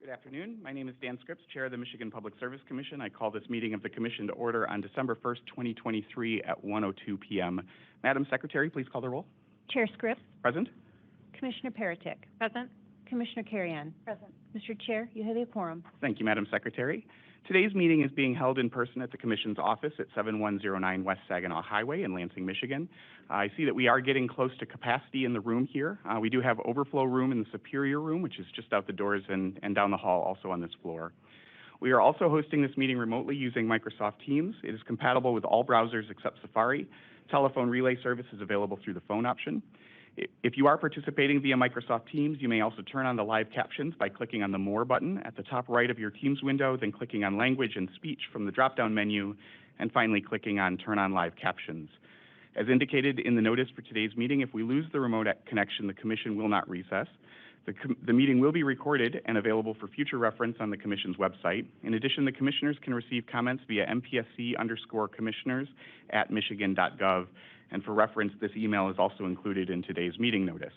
Good afternoon. My name is Dan Scripps, Chair of the Michigan Public Service Commission. I call this meeting of the Commission to order on December 1st, 2023 at 1:02 p.m. Madam Secretary, please call the roll. Chair Scripps. Present. Commissioner Paratek. Present. Commissioner Carrion. Present. Mr. Chair, you have a quorum. Thank you, Madam Secretary. Today's meeting is being held in person at the Commission's office at 7109 West Saginaw Highway in Lansing, Michigan. I see that we are getting close to capacity in the room here. We do have overflow room in the Superior Room, which is just out the doors and down the hall, also on this floor. We are also hosting this meeting remotely using Microsoft Teams. It is compatible with all browsers except Safari. Telephone relay service is available through the phone option. If you are participating via Microsoft Teams, you may also turn on the live captions by clicking on the More button at the top right of your Teams window, then clicking on Language and Speech from the drop-down menu, and finally clicking on Turn on Live Captions. As indicated in the notice for today's meeting, if we lose the remote connection, the Commission will not recess. The meeting will be recorded and available for future reference on the Commission's website. In addition, the Commissioners can receive comments via mpsc_commissioners@michigan.gov. And for reference, this email is also included in today's meeting notice.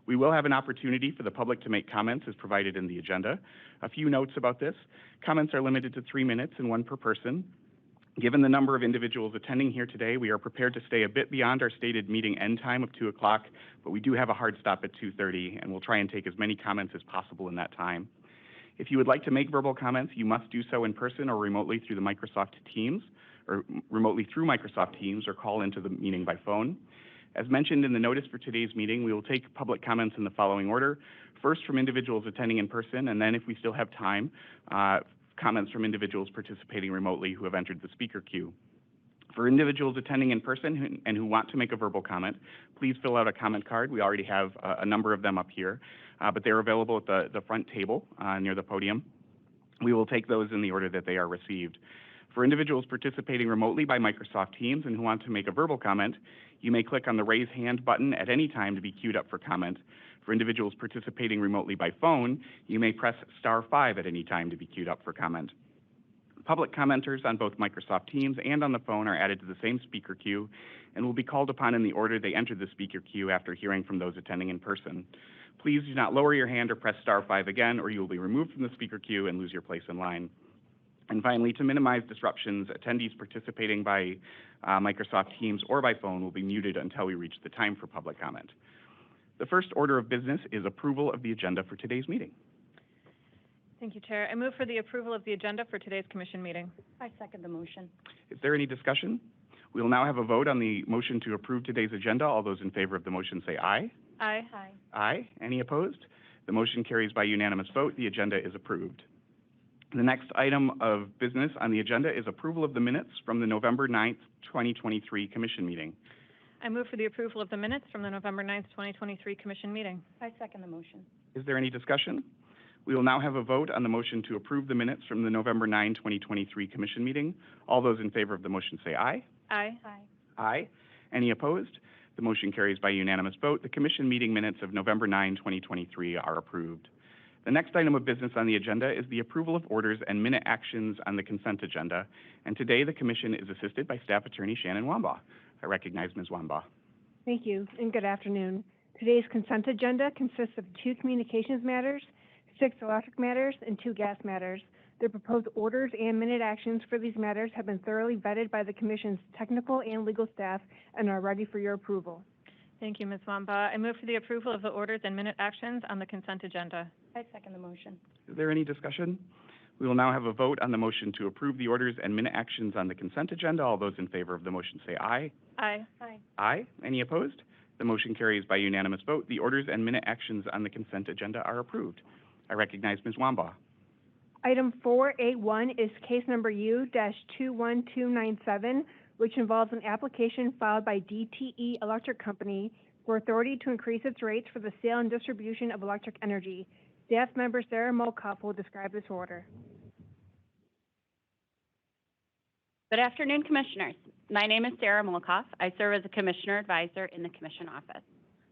We will have an opportunity for the public to make comments as provided in the agenda. A few notes about this. Comments are limited to 3 minutes and one per person. Given the number of individuals attending here today, we are prepared to stay a bit beyond our stated meeting end time of 2 o'clock, but we do have a hard stop at 2:30, and we'll try and take as many comments as possible in that time. If you would like to make verbal comments, you must do so in person or remotely through Microsoft Teams, or call into the meeting by phone. As mentioned in the notice for today's meeting, we will take public comments in the following order. First, from individuals attending in person, and then if we still have time, comments from individuals participating remotely who have entered the speaker queue. For individuals attending in person and who want to make a verbal comment, please fill out a comment card. We already have a number of them up here, but they're available at the front table near the podium. We will take those in the order that they are received. For individuals participating remotely by Microsoft Teams and who want to make a verbal comment, you may click on the Raise Hand button at any time to be queued up for comment. For individuals participating remotely by phone, you may press *5 at any time to be queued up for comment. Public commenters on both Microsoft Teams and on the phone are added to the same speaker queue and will be called upon in the order they entered the speaker queue after hearing from those attending in person. Please do not lower your hand or press *5 again, or you will be removed from the speaker queue and lose your place in line. And finally, to minimize disruptions, attendees participating by Microsoft Teams or by phone will be muted until we reach the time for public comment. The first order of business is approval of the agenda for today's meeting. Thank you, Chair. I move for the approval of the agenda for today's Commission meeting. I second the motion. Is there any discussion? We will now have a vote on the motion to approve today's agenda. All those in favor of the motion say aye. Aye. Aye. Aye. Any opposed? The motion carries by unanimous vote. The agenda is approved. The next item of business on the agenda is approval of the minutes from the November 9th, 2023 Commission meeting. I move for the approval of the minutes from the November 9th, 2023 Commission meeting. I second the motion. Is there any discussion? We will now have a vote on the motion to approve the minutes from the November 9, 2023 Commission meeting. All those in favor of the motion say aye. Aye. Aye. Aye. Any opposed? The motion carries by unanimous vote. The Commission meeting minutes of November 9, 2023 are approved. The next item of business on the agenda is the approval of orders and minute actions on the consent agenda. And today the Commission is assisted by Staff Attorney Shannon Wambaugh. I recognize Ms. Wambaugh. Thank you, and good afternoon. Today's consent agenda consists of 2 communications matters, 6 electric matters, and 2 gas matters. The proposed orders and minute actions for these matters have been thoroughly vetted by the Commission's technical and legal staff and are ready for your approval. Thank you, Ms. Wambaugh. I move for the approval of the orders and minute actions on the consent agenda. I second the motion. Is there any discussion? We will now have a vote on the motion to approve the orders and minute actions on the consent agenda. All those in favor of the motion say aye. Aye. Aye. Aye. Any opposed? The motion carries by unanimous vote. The orders and minute actions on the consent agenda are approved. I recognize Ms. Wambaugh. Item 4A1 is case number U-21297, which involves an application filed by DTE Electric Company for authority to increase its rates for the sale and distribution of electric energy. Staff member Sarah Molkoff will describe this order. Good afternoon, Commissioners. My name is Sarah Molkoff. I serve as a Commissioner Advisor in the Commission office.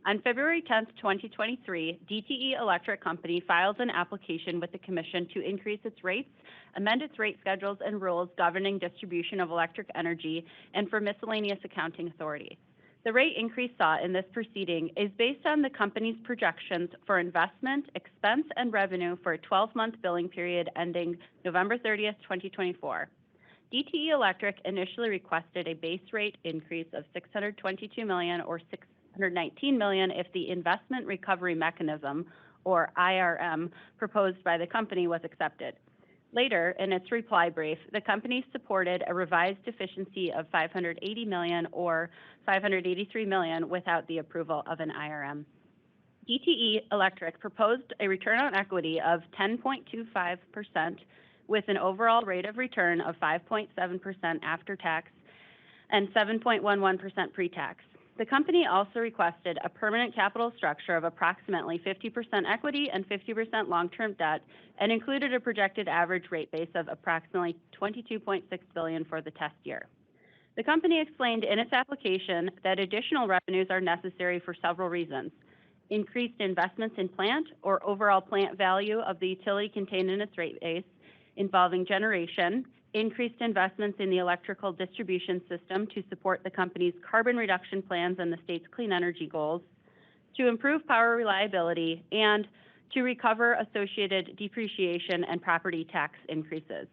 On February 10th, 2023, DTE Electric Company filed an application with the Commission to increase its rates, amend its rate schedules and rules governing distribution of electric energy, and for miscellaneous accounting authority. The rate increase sought in this proceeding is based on the company's projections for investment, expense, and revenue for a 12-month billing period ending November 30th, 2024. DTE Electric initially requested a base rate increase of $622 million or $619 million if the Investment Recovery Mechanism, or IRM, proposed by the company was accepted. Later, in its reply brief, the company supported a revised deficiency of $580 million or $583 million without the approval of an IRM. DTE Electric proposed a return on equity of 10.25% with an overall rate of return of 5.7% after tax and 7.11% pre-tax. The company also requested a permanent capital structure of approximately 50% equity and 50% long-term debt and included a projected average rate base of approximately $22.6 billion for the test year. The company explained in its application that additional revenues are necessary for several reasons: increased investments in plant or overall plant value of the utility contained in its rate base involving generation, increased investments in the electrical distribution system to support the company's carbon reduction plans and the state's clean energy goals, to improve power reliability, and to recover associated depreciation and property tax increases.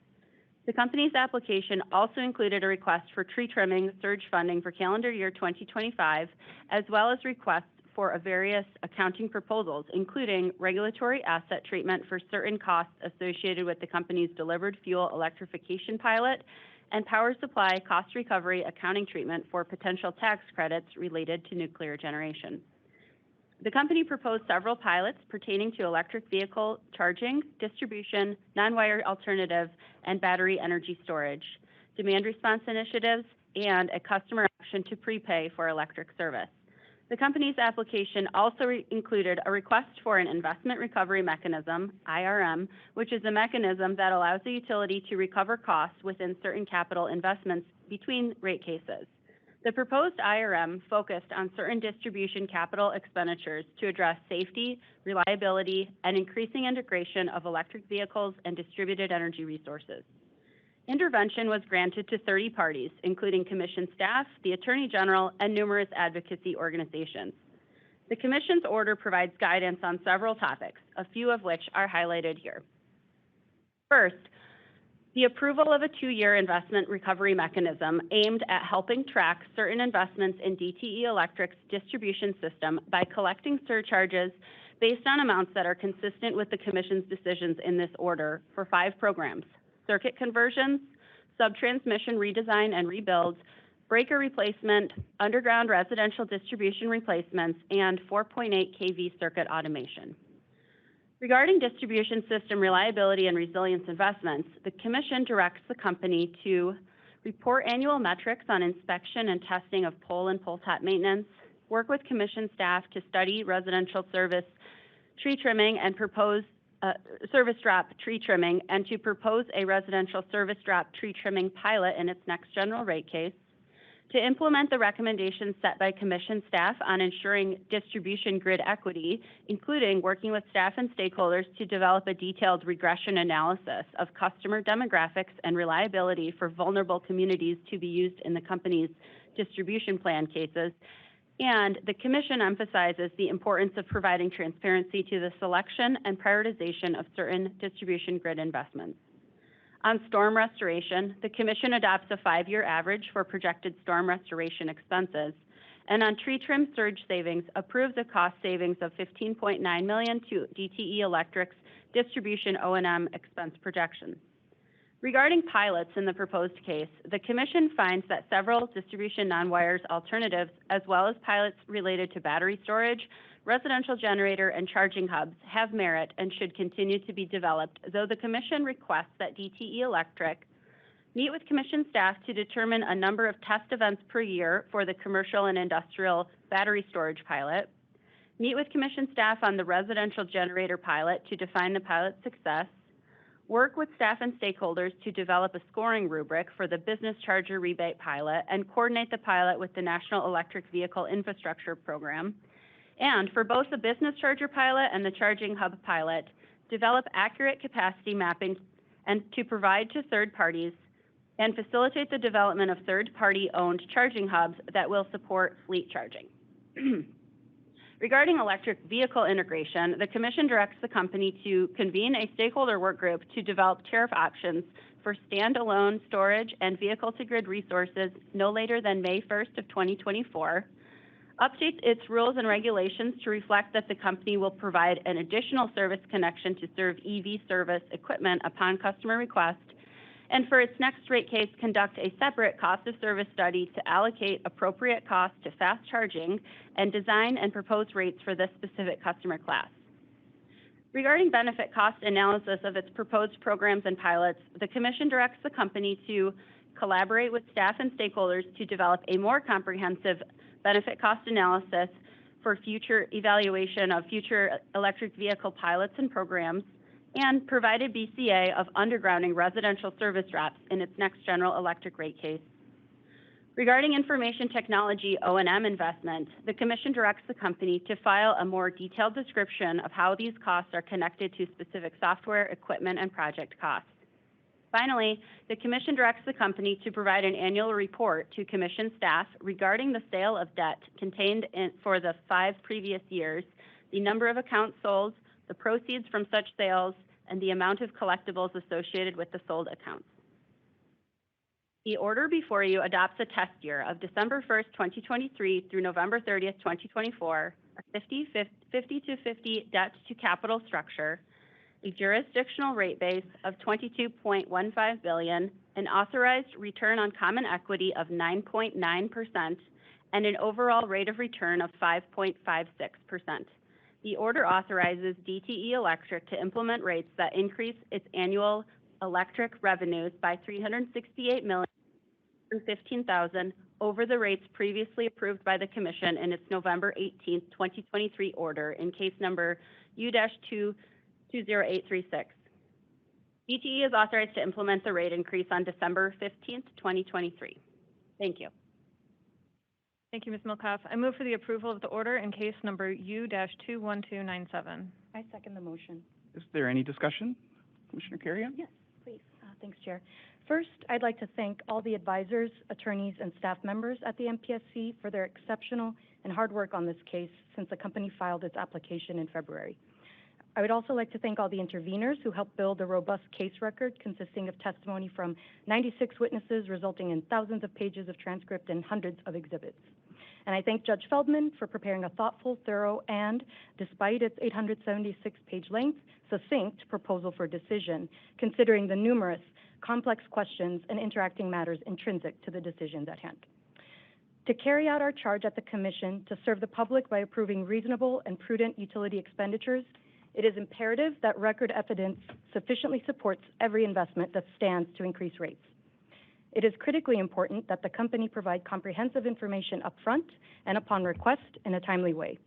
The company's application also included a request for tree trimming surge funding for calendar year 2025, as well as requests for various accounting proposals, including regulatory asset treatment for certain costs associated with the company's delivered fuel electrification pilot and power supply cost recovery accounting treatment for potential tax credits related to nuclear generation. The company proposed several pilots pertaining to electric vehicle charging, distribution, non-wire alternative, and battery energy storage, demand response initiatives, and a customer option to prepay for electric service. The company's application also included a request for an investment recovery mechanism, IRM, which is a mechanism that allows the utility to recover costs within certain capital investments between rate cases. The proposed IRM focused on certain distribution capital expenditures to address safety, reliability, and increasing integration of electric vehicles and distributed energy resources. Intervention was granted to 30 parties, including Commission staff, the Attorney General, and numerous advocacy organizations. The Commission's order provides guidance on several topics, a few of which are highlighted here. First, the approval of a 2-year investment recovery mechanism aimed at helping track certain investments in DTE Electric's distribution system by collecting surcharges based on amounts that are consistent with the Commission's decisions in this order for 5 programs: circuit conversions, subtransmission redesign and rebuilds, breaker replacement, underground residential distribution replacements, and 4.8 kV circuit automation. Regarding distribution system reliability and resilience investments, the Commission directs the company to report annual metrics on inspection and testing of pole and pole top maintenance, work with Commission staff to study residential service tree trimming and propose service drop tree trimming, and to propose a residential service drop tree trimming pilot in its next general rate case, to implement the recommendations set by Commission staff on ensuring distribution grid equity, including working with staff and stakeholders to develop a detailed regression analysis of customer demographics and reliability for vulnerable communities to be used in the company's distribution plan cases. And the Commission emphasizes the importance of providing transparency to the selection and prioritization of certain distribution grid investments. On storm restoration, the Commission adopts a 5-year average for projected storm restoration expenses, and on tree trim surge savings, approves a cost savings of $15.9 million to DTE Electric's distribution O&M expense projections. Regarding pilots in the proposed case, the Commission finds that several distribution non-wires alternatives, as well as pilots related to battery storage, residential generator, and charging hubs, have merit and should continue to be developed, though the Commission requests that DTE Electric meet with Commission staff to determine a number of test events per year for the commercial and industrial battery storage pilot, meet with Commission staff on the residential generator pilot to define the pilot's success, work with staff and stakeholders to develop a scoring rubric for the business charger rebate pilot, and coordinate the pilot with the National Electric Vehicle Infrastructure Program. And for both the business charger pilot and the charging hub pilot, develop accurate capacity mapping and to provide to third parties and facilitate the development of third-party owned charging hubs that will support fleet charging. Regarding electric vehicle integration, the Commission directs the company to convene a stakeholder work group to develop tariff options for standalone storage and vehicle-to-grid resources no later than May 1st of 2024, updates its rules and regulations to reflect that the company will provide an additional service connection to serve EV service equipment upon customer request, and for its next rate case, conduct a separate cost of service study to allocate appropriate costs to fast charging and design and propose rates for this specific customer class. Regarding benefit cost analysis of its proposed programs and pilots, the Commission directs the company to collaborate with staff and stakeholders to develop a more comprehensive benefit cost analysis for future evaluation of future electric vehicle pilots and programs, and provide a BCA of undergrounding residential service reps in its next general electric rate case. Regarding information technology O&M investment, the Commission directs the company to file a more detailed description of how these costs are connected to specific software, equipment, and project costs. Finally, the Commission directs the company to provide an annual report to Commission staff regarding the sale of debt contained for the 5 previous years, the number of accounts sold, the proceeds from such sales, and the amount of collectibles associated with the sold accounts. The order before you adopts a test year of December 1st, 2023 through November 30th, 2024, a 50-50 debt to capital structure, a jurisdictional rate base of $22.15 billion, an authorized return on common equity of 9.9%, and an overall rate of return of 5.56%. The order authorizes DTE Electric to implement rates that increase its annual electric revenues by $368,015,000 over the rates previously approved by the Commission in its November 18, 2023 order in case number U-20836. DTE is authorized to implement the rate increase on December 15, 2023. Thank you. Thank you, Ms. Milkoff. I move for the approval of the order in case number U-21297. I second the motion. Is there any discussion? Commissioner Carrion? Yes, please. Thanks, Chair. First, I'd like to thank all the advisors, attorneys, and staff members at the MPSC for their exceptional and hard work on this case since the company filed its application in February. I would also like to thank all the interveners who helped build a robust case record consisting of testimony from 96 witnesses, resulting in thousands of pages of transcript and hundreds of exhibits. And I thank Judge Feldman for preparing a thoughtful, thorough, and, despite its 876-page length, succinct proposal for decision, considering the numerous complex questions and interacting matters intrinsic to the decisions at hand. To carry out our charge at the Commission to serve the public by approving reasonable and prudent utility expenditures, it is imperative that record evidence sufficiently supports every investment that stands to increase rates. It is critically important that the company provide comprehensive information upfront and upon request in a timely way,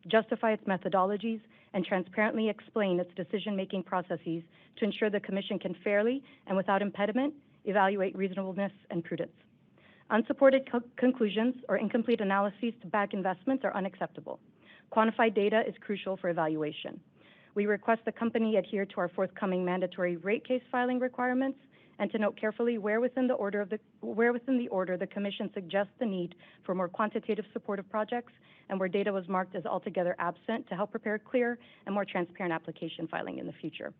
justify its methodologies, and transparently explain its decision-making processes to ensure the Commission can fairly and without impediment evaluate reasonableness and prudence. Unsupported conclusions or incomplete analyses to back investments are unacceptable. Quantified data is crucial for evaluation. We request the company adhere to our forthcoming mandatory rate case filing requirements and to note carefully where within the order the Commission suggests the need for more quantitative support of projects and where data was marked as altogether absent to help prepare clear and more transparent application filing in the future.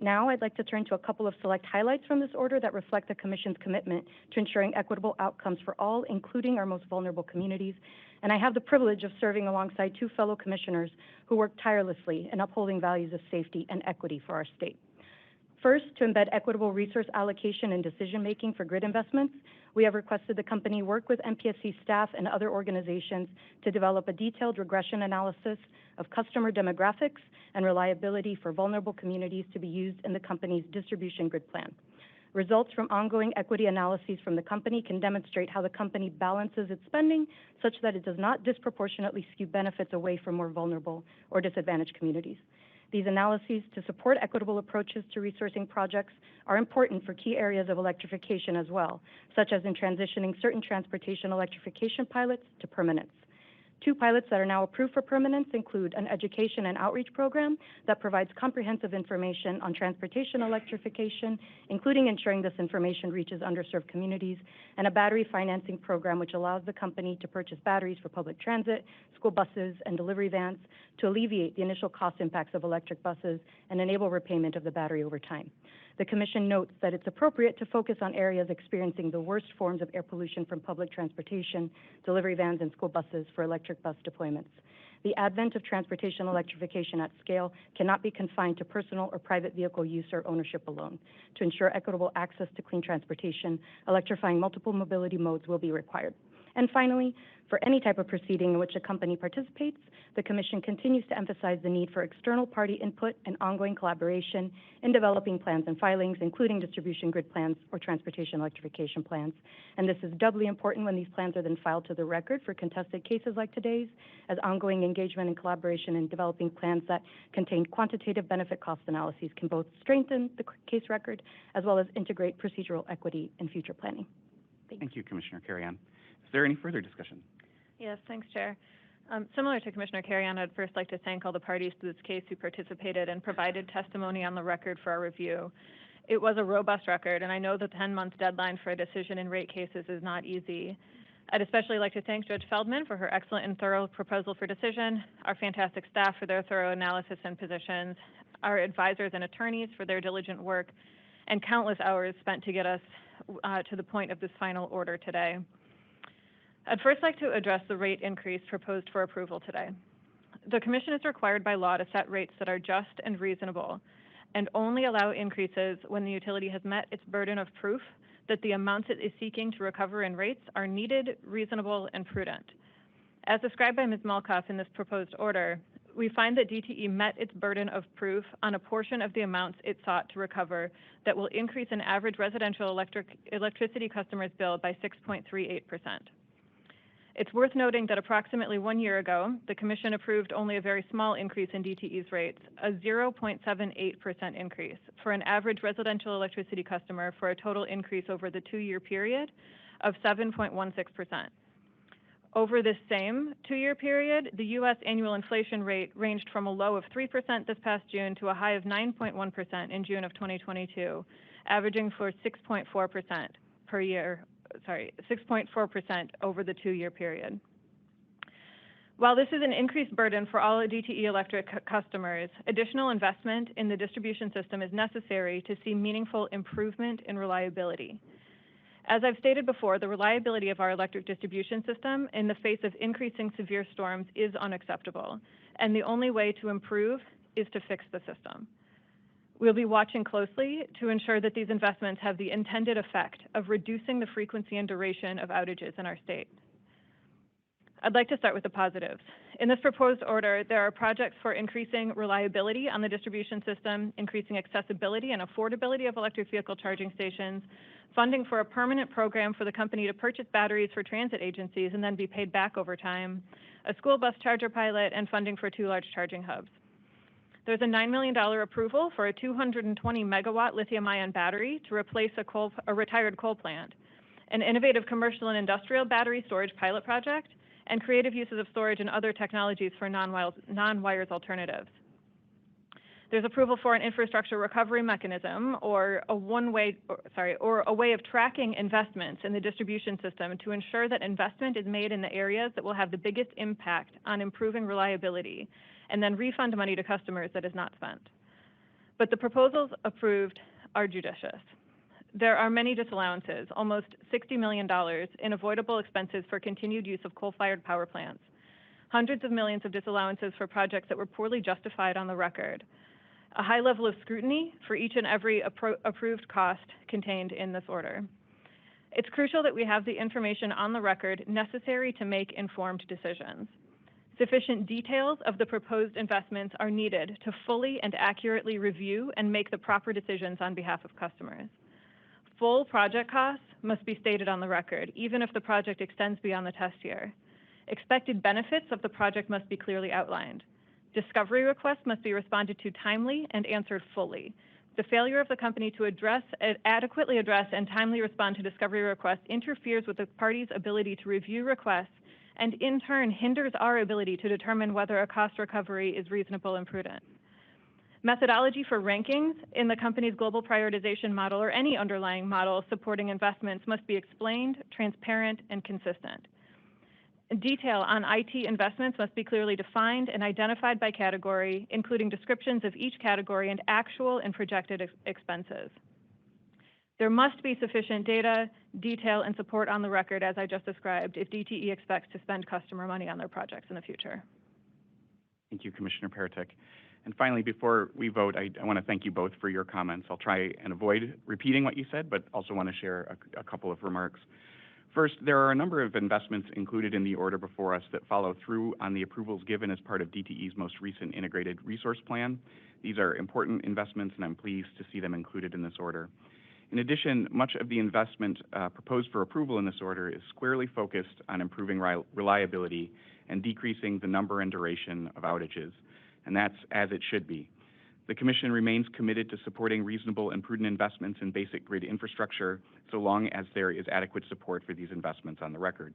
Now, I'd like to turn to a couple of select highlights from this order that reflect the Commission's commitment to ensuring equitable outcomes for all, including our most vulnerable communities. And I have the privilege of serving alongside 2 fellow commissioners who work tirelessly in upholding values of safety and equity for our state. First, to embed equitable resource allocation and decision-making for grid investments, we have requested the company work with MPSC staff and other organizations to develop a detailed regression analysis of customer demographics and reliability for vulnerable communities to be used in the company's distribution grid plan. Results from ongoing equity analyses from the company can demonstrate how the company balances its spending such that it does not disproportionately skew benefits away from more vulnerable or disadvantaged communities. These analyses to support equitable approaches to resourcing projects are important for key areas of electrification as well, such as in transitioning certain transportation electrification pilots to permanence. Two pilots that are now approved for permanence include an education and outreach program that provides comprehensive information on transportation electrification, including ensuring this information reaches underserved communities, and a battery financing program which allows the company to purchase batteries for public transit, school buses, and delivery vans to alleviate the initial cost impacts of electric buses and enable repayment of the battery over time. The Commission notes that it's appropriate to focus on areas experiencing the worst forms of air pollution from public transportation, delivery vans, and school buses for electric bus deployments. The advent of transportation electrification at scale cannot be confined to personal or private vehicle use or ownership alone. To ensure equitable access to clean transportation, electrifying multiple mobility modes will be required. And finally, for any type of proceeding in which a company participates, the Commission continues to emphasize the need for external party input and ongoing collaboration in developing plans and filings, including distribution grid plans or transportation electrification plans. And this is doubly important when these plans are then filed to the record for contested cases like today's, as ongoing engagement and collaboration in developing plans that contain quantitative benefit cost analyses can both strengthen the case record as well as integrate procedural equity in future planning. Thank you, Commissioner Carrion. Is there any further discussion? Yes, thanks, Chair. Similar to Commissioner Carrion, I'd first like to thank all the parties to this case who participated and provided testimony on the record for our review. It was a robust record, and I know the 10-month deadline for a decision in rate cases is not easy. I'd especially like to thank Judge Feldman for her excellent and thorough proposal for decision, our fantastic staff for their thorough analysis and positions, our advisors and attorneys for their diligent work, and countless hours spent to get us to the point of this final order today. I'd first like to address the rate increase proposed for approval today. The Commission is required by law to set rates that are just and reasonable, and only allow increases when the utility has met its burden of proof that the amounts it is seeking to recover in rates are needed, reasonable, and prudent. As described by Ms. Malkoff in this proposed order, we find that DTE met its burden of proof on a portion of the amounts it sought to recover that will increase an average residential electricity customer's bill by 6.38%. It's worth noting that approximately 1 year ago, the Commission approved only a very small increase in DTE's rates, a 0.78% increase for an average residential electricity customer, for a total increase over the 2-year period of 7.16%. Over this same 2-year period, the U.S. annual inflation rate ranged from a low of 3% this past June to a high of 9.1% in June of 2022, averaging for 6.4% per year. 6.4% over the 2-year period. While this is an increased burden for all DTE Electric customers, additional investment in the distribution system is necessary to see meaningful improvement in reliability. As I've stated before, the reliability of our electric distribution system in the face of increasing severe storms is unacceptable, and the only way to improve is to fix the system. We'll be watching closely to ensure that these investments have the intended effect of reducing the frequency and duration of outages in our state. I'd like to start with the positives. In this proposed order, there are projects for increasing reliability on the distribution system, increasing accessibility and affordability of electric vehicle charging stations, funding for a permanent program for the company to purchase batteries for transit agencies and then be paid back over time, a school bus charger pilot, and funding for 2 large charging hubs. There's a $9 million approval for a 220 megawatt lithium-ion battery to replace a retired coal plant, an innovative commercial and industrial battery storage pilot project, and creative uses of storage and other technologies for non-wires alternatives. There's approval for an infrastructure recovery mechanism, or a way of tracking investments in the distribution system to ensure that investment is made in the areas that will have the biggest impact on improving reliability, and then refund money to customers that is not spent. But the proposals approved are judicious. There are many disallowances, almost $60 million in avoidable expenses for continued use of coal-fired power plants, hundreds of millions of disallowances for projects that were poorly justified on the record, a high level of scrutiny for each and every approved cost contained in this order. It's crucial that we have the information on the record necessary to make informed decisions. Sufficient details of the proposed investments are needed to fully and accurately review and make the proper decisions on behalf of customers. Full project costs must be stated on the record, even if the project extends beyond the test year. Expected benefits of the project must be clearly outlined. Discovery requests must be responded to timely and answered fully. The failure of the company to adequately address and timely respond to discovery requests interferes with the party's ability to review requests and in turn hinders our ability to determine whether a cost recovery is reasonable and prudent. Methodology for rankings in the company's global prioritization model or any underlying model supporting investments must be explained, transparent, and consistent. Detail on IT investments must be clearly defined and identified by category, including descriptions of each category and actual and projected expenses. There must be sufficient data, detail, and support on the record, as I just described, if DTE expects to spend customer money on their projects in the future. Thank you, Commissioner Peretick. And finally, before we vote, I want to thank you both for your comments. I'll try and avoid repeating what you said, but also want to share a couple of remarks. First, there are a number of investments included in the order before us that follow through on the approvals given as part of DTE's most recent integrated resource plan. These are important investments, and I'm pleased to see them included in this order. In addition, much of the investment proposed for approval in this order is squarely focused on improving reliability and decreasing the number and duration of outages, and that's as it should be. The Commission remains committed to supporting reasonable and prudent investments in basic grid infrastructure so long as there is adequate support for these investments on the record.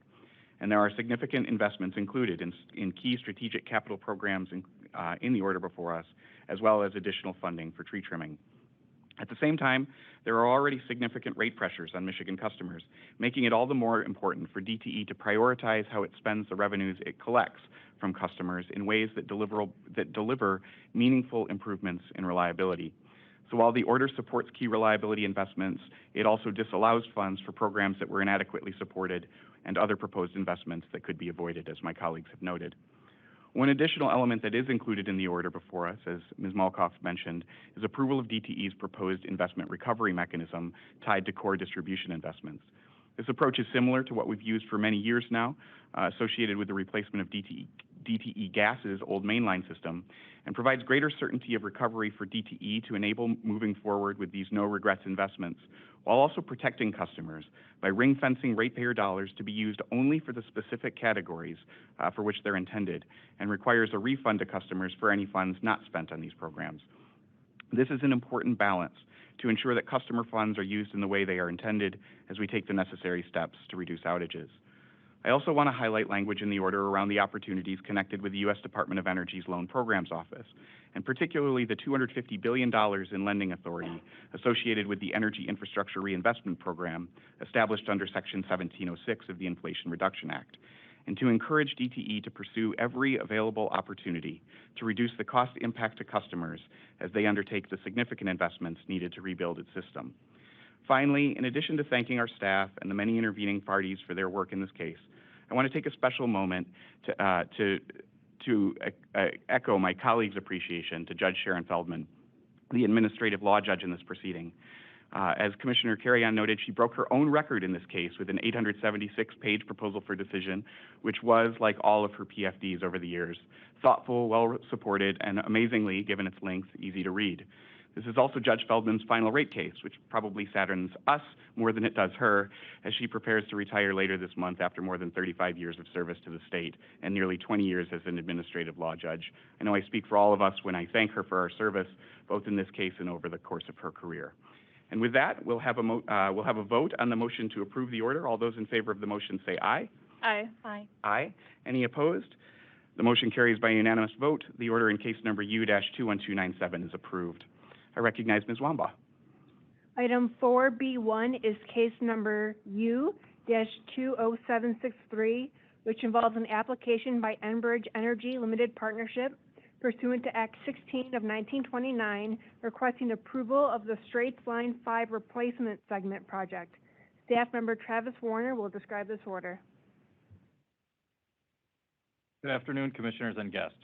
And there are significant investments included in key strategic capital programs in the order before us, as well as additional funding for tree trimming. At the same time, there are already significant rate pressures on Michigan customers, making it all the more important for DTE to prioritize how it spends the revenues it collects from customers in ways that deliver meaningful improvements in reliability. So while the order supports key reliability investments, it also disallows funds for programs that were inadequately supported and other proposed investments that could be avoided, as my colleagues have noted. One additional element that is included in the order before us, as Ms. Malkoff mentioned, is approval of DTE's proposed investment recovery mechanism tied to core distribution investments. This approach is similar to what we've used for many years now, associated with the replacement of DTE Gas's old mainline system, and provides greater certainty of recovery for DTE to enable moving forward with these no-regrets investments, while also protecting customers by ring-fencing ratepayer dollars to be used only for the specific categories for which they're intended, and requires a refund to customers for any funds not spent on these programs. This is an important balance to ensure that customer funds are used in the way they are intended as we take the necessary steps to reduce outages. I also want to highlight language in the order around the opportunities connected with the U.S. Department of Energy's Loan Programs Office, and particularly the $250 billion in lending authority associated with the Energy Infrastructure Reinvestment Program established under Section 1706 of the Inflation Reduction Act, and to encourage DTE to pursue every available opportunity to reduce the cost impact to customers as they undertake the significant investments needed to rebuild its system. Finally, in addition to thanking our staff and the many intervening parties for their work in this case, I want to take a special moment to echo my colleagues' appreciation to Judge Sharon Feldman, the administrative law judge in this proceeding. As Commissioner Carrion noted, she broke her own record in this case with an 876-page proposal for decision, which was, like all of her PFDs over the years, thoughtful, well-supported, and amazingly, given its length, easy to read. This is also Judge Feldman's final rate case, which probably saddens us more than it does her, as she prepares to retire later this month after more than 35 years of service to the state and nearly 20 years as an administrative law judge. I know I speak for all of us when I thank her for our service, both in this case and over the course of her career. And with that, we'll have a vote on the motion to approve the order. All those in favor of the motion say aye. Aye. Aye. Aye. Any opposed? The motion carries by unanimous vote. The order in case number U-21297 is approved. I recognize Ms. Wambaugh. Item 4B1 is case number U-20763, which involves an application by Enbridge Energy Limited Partnership pursuant to Act 16 of 1929, requesting approval of the Straits Line 5 replacement segment project. Staff member Travis Warner will describe this order. Good afternoon, commissioners and guests.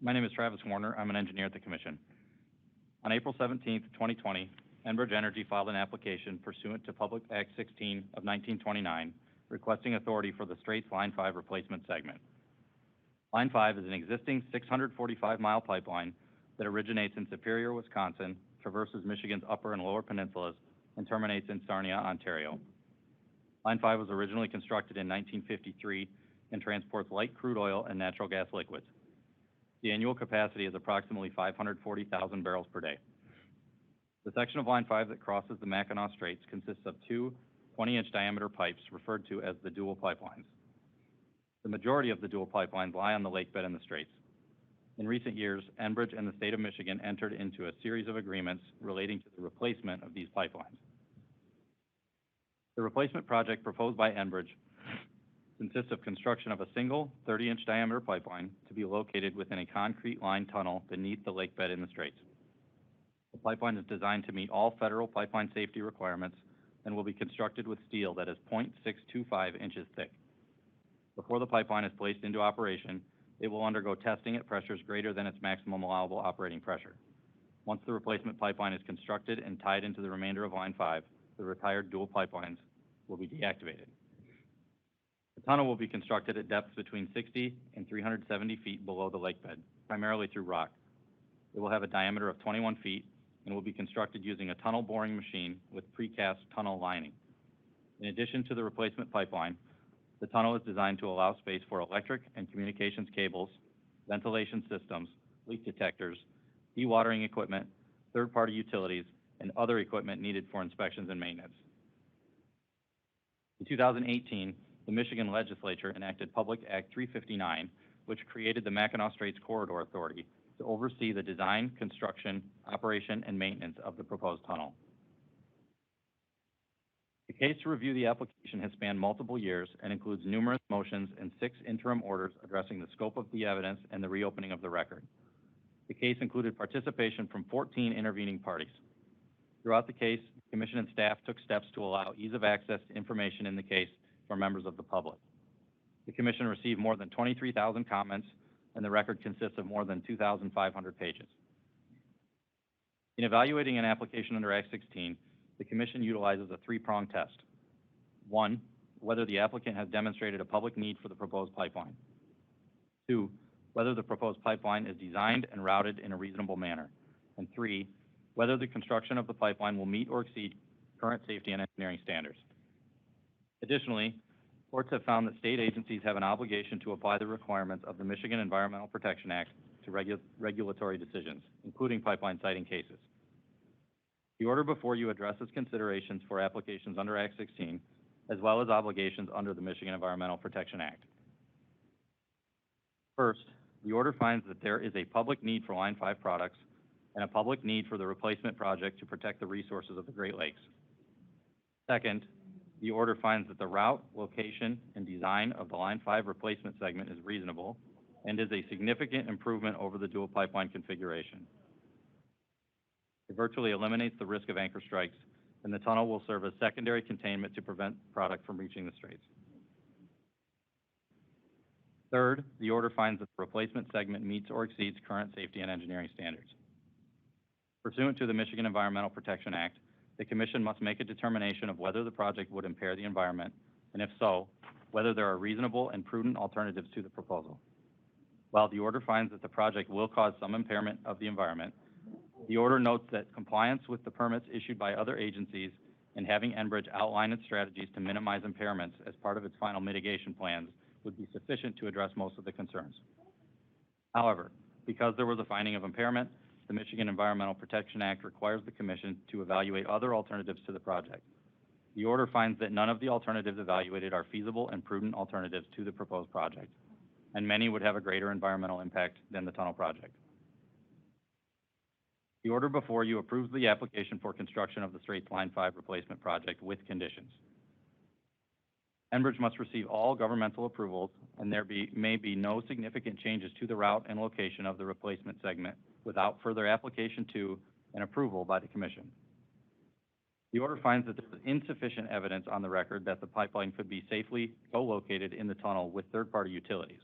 My name is Travis Warner. I'm an engineer at the Commission. On April 17, 2020, Enbridge Energy filed an application pursuant to Public Act 16 of 1929, requesting authority for the Straits Line 5 replacement segment. Line 5 is an existing 645-mile pipeline that originates in Superior, Wisconsin, traverses Michigan's upper and lower peninsulas, and terminates in Sarnia, Ontario. Line 5 was originally constructed in 1953 and transports light crude oil and natural gas liquids. The annual capacity is approximately 540,000 barrels per day. The section of Line 5 that crosses the Mackinac Straits consists of two 20-inch diameter pipes referred to as the dual pipelines. The majority of the dual pipelines lie on the lake bed and the straits. In recent years, Enbridge and the state of Michigan entered into a series of agreements relating to the replacement of these pipelines. The replacement project proposed by Enbridge consists of construction of a single 30-inch diameter pipeline to be located within a concrete lined tunnel beneath the lake bed in the straits. The pipeline is designed to meet all federal pipeline safety requirements and will be constructed with steel that is 0.625 inches thick. Before the pipeline is placed into operation, it will undergo testing at pressures greater than its maximum allowable operating pressure. Once the replacement pipeline is constructed and tied into the remainder of Line 5, the retired dual pipelines will be deactivated. The tunnel will be constructed at depths between 60 and 370 feet below the lake bed, primarily through rock. It will have a diameter of 21 feet and will be constructed using a tunnel boring machine with precast tunnel lining. In addition to the replacement pipeline, the tunnel is designed to allow space for electric and communications cables, ventilation systems, leak detectors, dewatering equipment, third-party utilities, and other equipment needed for inspections and maintenance. In 2018, the Michigan legislature enacted Public Act 359, which created the Mackinac Straits Corridor Authority to oversee the design, construction, operation, and maintenance of the proposed tunnel. The case to review the application has spanned multiple years and includes numerous motions and 6 interim orders addressing the scope of the evidence and the reopening of the record. The case included participation from 14 intervening parties. Throughout the case, the Commission and staff took steps to allow ease of access to information in the case for members of the public. The Commission received more than 23,000 comments, and the record consists of more than 2,500 pages. In evaluating an application under Act 16, the Commission utilizes a 3-pronged test. 1, whether the applicant has demonstrated a public need for the proposed pipeline. 2, whether the proposed pipeline is designed and routed in a reasonable manner. And 3, whether the construction of the pipeline will meet or exceed current safety and engineering standards. Additionally, courts have found that state agencies have an obligation to apply the requirements of the Michigan Environmental Protection Act to regulatory decisions, including pipeline siting cases. The order before you addresses considerations for applications under Act 16, as well as obligations under the Michigan Environmental Protection Act. First, the order finds that there is a public need for Line 5 products and a public need for the replacement project to protect the resources of the Great Lakes. Second, the order finds that the route, location, and design of the Line 5 replacement segment is reasonable and is a significant improvement over the dual pipeline configuration. It virtually eliminates the risk of anchor strikes, and the tunnel will serve as secondary containment to prevent product from reaching the straits. Third, the order finds that the replacement segment meets or exceeds current safety and engineering standards. Pursuant to the Michigan Environmental Protection Act, the Commission must make a determination of whether the project would impair the environment, and if so, whether there are reasonable and prudent alternatives to the proposal. While the order finds that the project will cause some impairment of the environment, the order notes that compliance with the permits issued by other agencies and having Enbridge outline its strategies to minimize impairments as part of its final mitigation plans would be sufficient to address most of the concerns. However, because there was a finding of impairment, the Michigan Environmental Protection Act requires the Commission to evaluate other alternatives to the project. The order finds that none of the alternatives evaluated are feasible and prudent alternatives to the proposed project, and many would have a greater environmental impact than the tunnel project. The order before you approves the application for construction of the Straits Line 5 replacement project with conditions. Enbridge must receive all governmental approvals, and there may be no significant changes to the route and location of the replacement segment without further application to and approval by the Commission. The order finds that there is insufficient evidence on the record that the pipeline could be safely co-located in the tunnel with third-party utilities,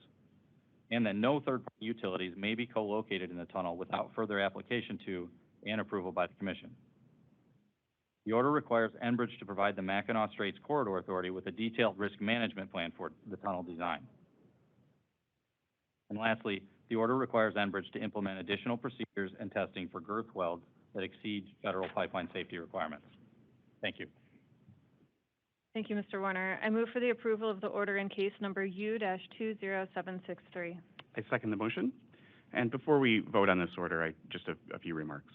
and that no third-party utilities may be co-located in the tunnel without further application to and approval by the Commission. The order requires Enbridge to provide the Mackinac Straits Corridor Authority with a detailed risk management plan for the tunnel design. And lastly, the order requires Enbridge to implement additional procedures and testing for girth welds that exceed federal pipeline safety requirements. Thank you. Thank you, Mr. Warner. I move for the approval of the order in case number U-20763. I second the motion. And before we vote on this order, just a few remarks.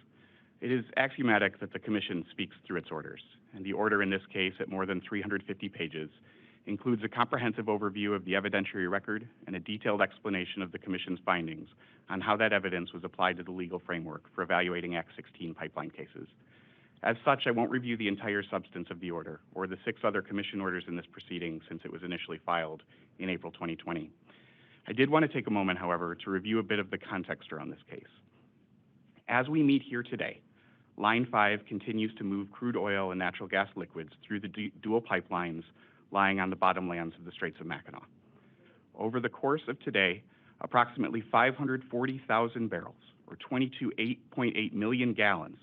It is axiomatic that the Commission speaks through its orders, and the order in this case, at more than 350 pages, includes a comprehensive overview of the evidentiary record and a detailed explanation of the Commission's findings on how that evidence was applied to the legal framework for evaluating Act 16 pipeline cases. As such, I won't review the entire substance of the order or the 6 other Commission orders in this proceeding since it was initially filed in April 2020. I did want to take a moment, however, to review a bit of the context around this case. As we meet here today, Line 5 continues to move crude oil and natural gas liquids through the dual pipelines lying on the bottomlands of the Straits of Mackinac. Over the course of today, approximately 540,000 barrels, or 8.8 million gallons,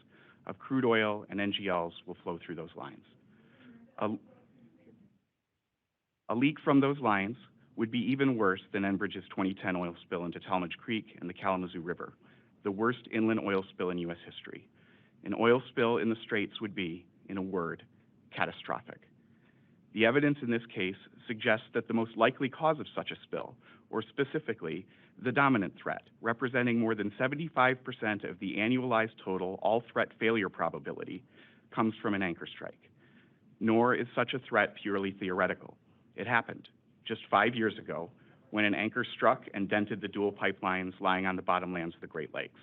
of crude oil and NGLs will flow through those lines. A leak from those lines would be even worse than Enbridge's 2010 oil spill into Talmadge Creek and the Kalamazoo River, the worst inland oil spill in U.S. history. An oil spill in the Straits would be, in a word, catastrophic. The evidence in this case suggests that the most likely cause of such a spill, or specifically, the dominant threat, representing more than 75% of the annualized total all-threat failure probability, comes from an anchor strike. Nor is such a threat purely theoretical. It happened just 5 years ago when an anchor struck and dented the dual pipelines lying on the bottomlands of the Great Lakes.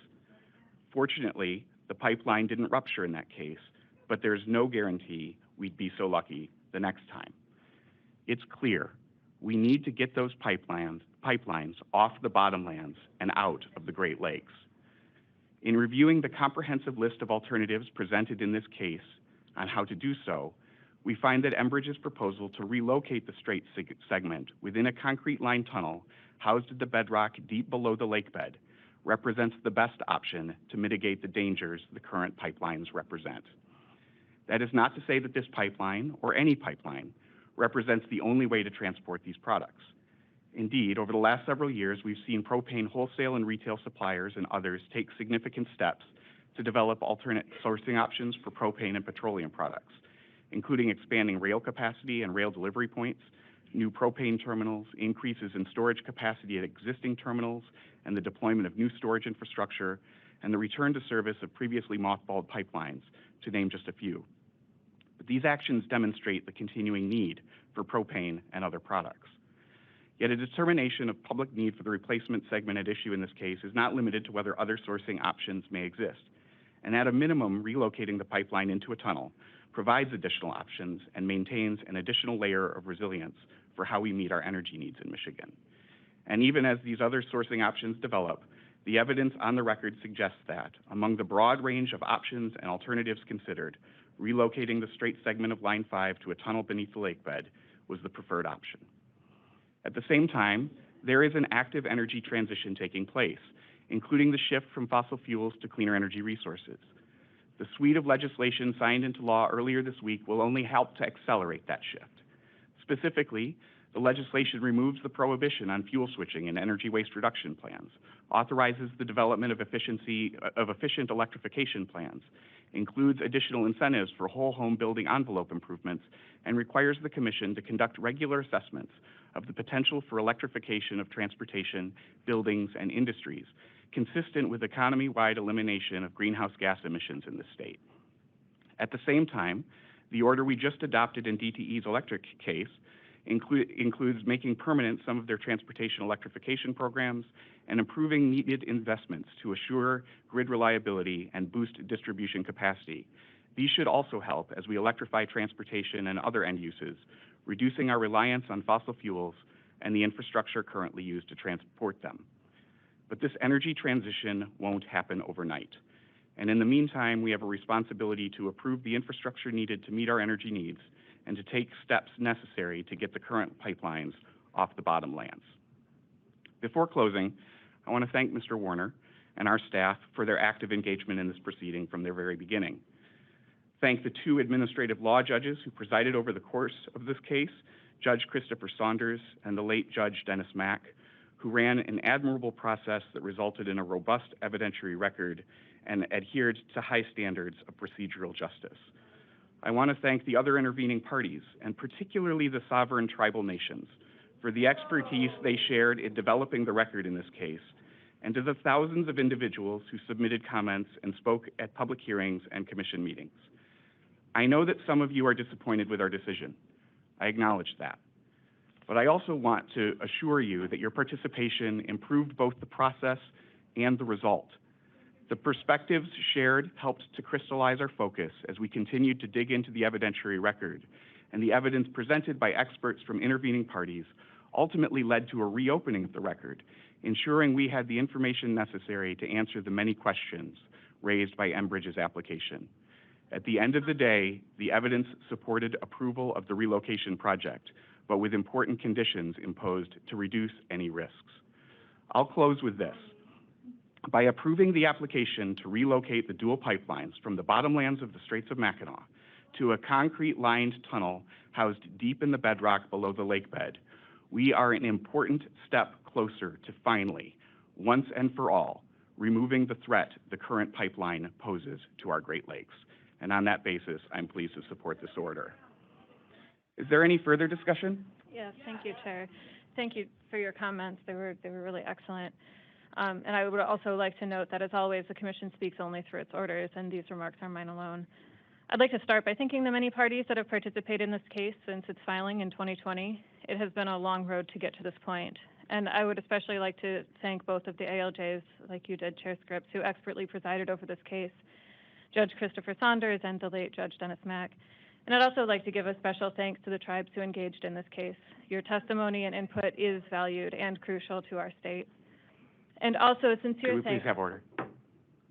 Fortunately, the pipeline didn't rupture in that case, but there's no guarantee we'd be so lucky the next time. It's clear we need to get those pipelines off the bottomlands and out of the Great Lakes. In reviewing the comprehensive list of alternatives presented in this case on how to do so, we find that Enbridge's proposal to relocate the Strait segment within a concrete line tunnel housed at the bedrock deep below the lake bed represents the best option to mitigate the dangers the current pipelines represent. That is not to say that this pipeline, or any pipeline, represents the only way to transport these products. Indeed, over the last several years, we've seen propane wholesale and retail suppliers and others take significant steps to develop alternate sourcing options for propane and petroleum products, including expanding rail capacity and rail delivery points, new propane terminals, increases in storage capacity at existing terminals, and the deployment of new storage infrastructure, and the return to service of previously mothballed pipelines, to name just a few. But these actions demonstrate the continuing need for propane and other products. Yet a determination of public need for the replacement segment at issue in this case is not limited to whether other sourcing options may exist. And at a minimum, relocating the pipeline into a tunnel provides additional options and maintains an additional layer of resilience for how we meet our energy needs in Michigan. And even as these other sourcing options develop, the evidence on the record suggests that, among the broad range of options and alternatives considered, relocating the Strait segment of Line 5 to a tunnel beneath the lake bed was the preferred option. At the same time, there is an active energy transition taking place, including the shift from fossil fuels to cleaner energy resources. The suite of legislation signed into law earlier this week will only help to accelerate that shift. Specifically, the legislation removes the prohibition on fuel switching and energy waste reduction plans, authorizes the development of efficient electrification plans, includes additional incentives for whole home building envelope improvements, and requires the Commission to conduct regular assessments of the potential for electrification of transportation, buildings, and industries, consistent with economy-wide elimination of greenhouse gas emissions in the state. At the same time, the order we just adopted in DTE's electric case includes making permanent some of their transportation electrification programs and improving needed investments to assure grid reliability and boost distribution capacity. These should also help as we electrify transportation and other end uses, reducing our reliance on fossil fuels and the infrastructure currently used to transport them. But this energy transition won't happen overnight. And in the meantime, we have a responsibility to approve the infrastructure needed to meet our energy needs and to take steps necessary to get the current pipelines off the bottomlands. Before closing, I want to thank Mr. Warner and our staff for their active engagement in this proceeding from their very beginning. Thank the 2 administrative law judges who presided over the course of this case, Judge Christopher Saunders and the late Judge Dennis Mack, who ran an admirable process that resulted in a robust evidentiary record and adhered to high standards of procedural justice. I want to thank the other intervening parties, and particularly the sovereign tribal nations, for the expertise they shared in developing the record in this case, and to the thousands of individuals who submitted comments and spoke at public hearings and commission meetings. I know that some of you are disappointed with our decision. I acknowledge that. But I also want to assure you that your participation improved both the process and the result. The perspectives shared helped to crystallize our focus as we continued to dig into the evidentiary record, and the evidence presented by experts from intervening parties ultimately led to a reopening of the record, ensuring we had the information necessary to answer the many questions raised by Enbridge's application. At the end of the day, the evidence supported approval of the relocation project, but with important conditions imposed to reduce any risks. I'll close with this. By approving the application to relocate the dual pipelines from the bottomlands of the Straits of Mackinac to a concrete-lined tunnel housed deep in the bedrock below the lake bed, we are an important step closer to finally, once and for all, removing the threat the current pipeline poses to our Great Lakes. And on that basis, I'm pleased to support this order. Is there any further discussion? Yes, thank you, Chair. Thank you for your comments. They were really excellent. And I would also like to note that, as always, the Commission speaks only through its orders, and these remarks are mine alone. I'd like to start by thanking the many parties that have participated in this case since its filing in 2020. It has been a long road to get to this point. And I would especially like to thank both of the ALJs, like you did, Chair Scripps, who expertly presided over this case, Judge Christopher Saunders and the late Judge Dennis Mack. And I'd also like to give a special thanks to the tribes who engaged in this case. Your testimony and input is valued and crucial to our state. And also a sincere Can we please have order?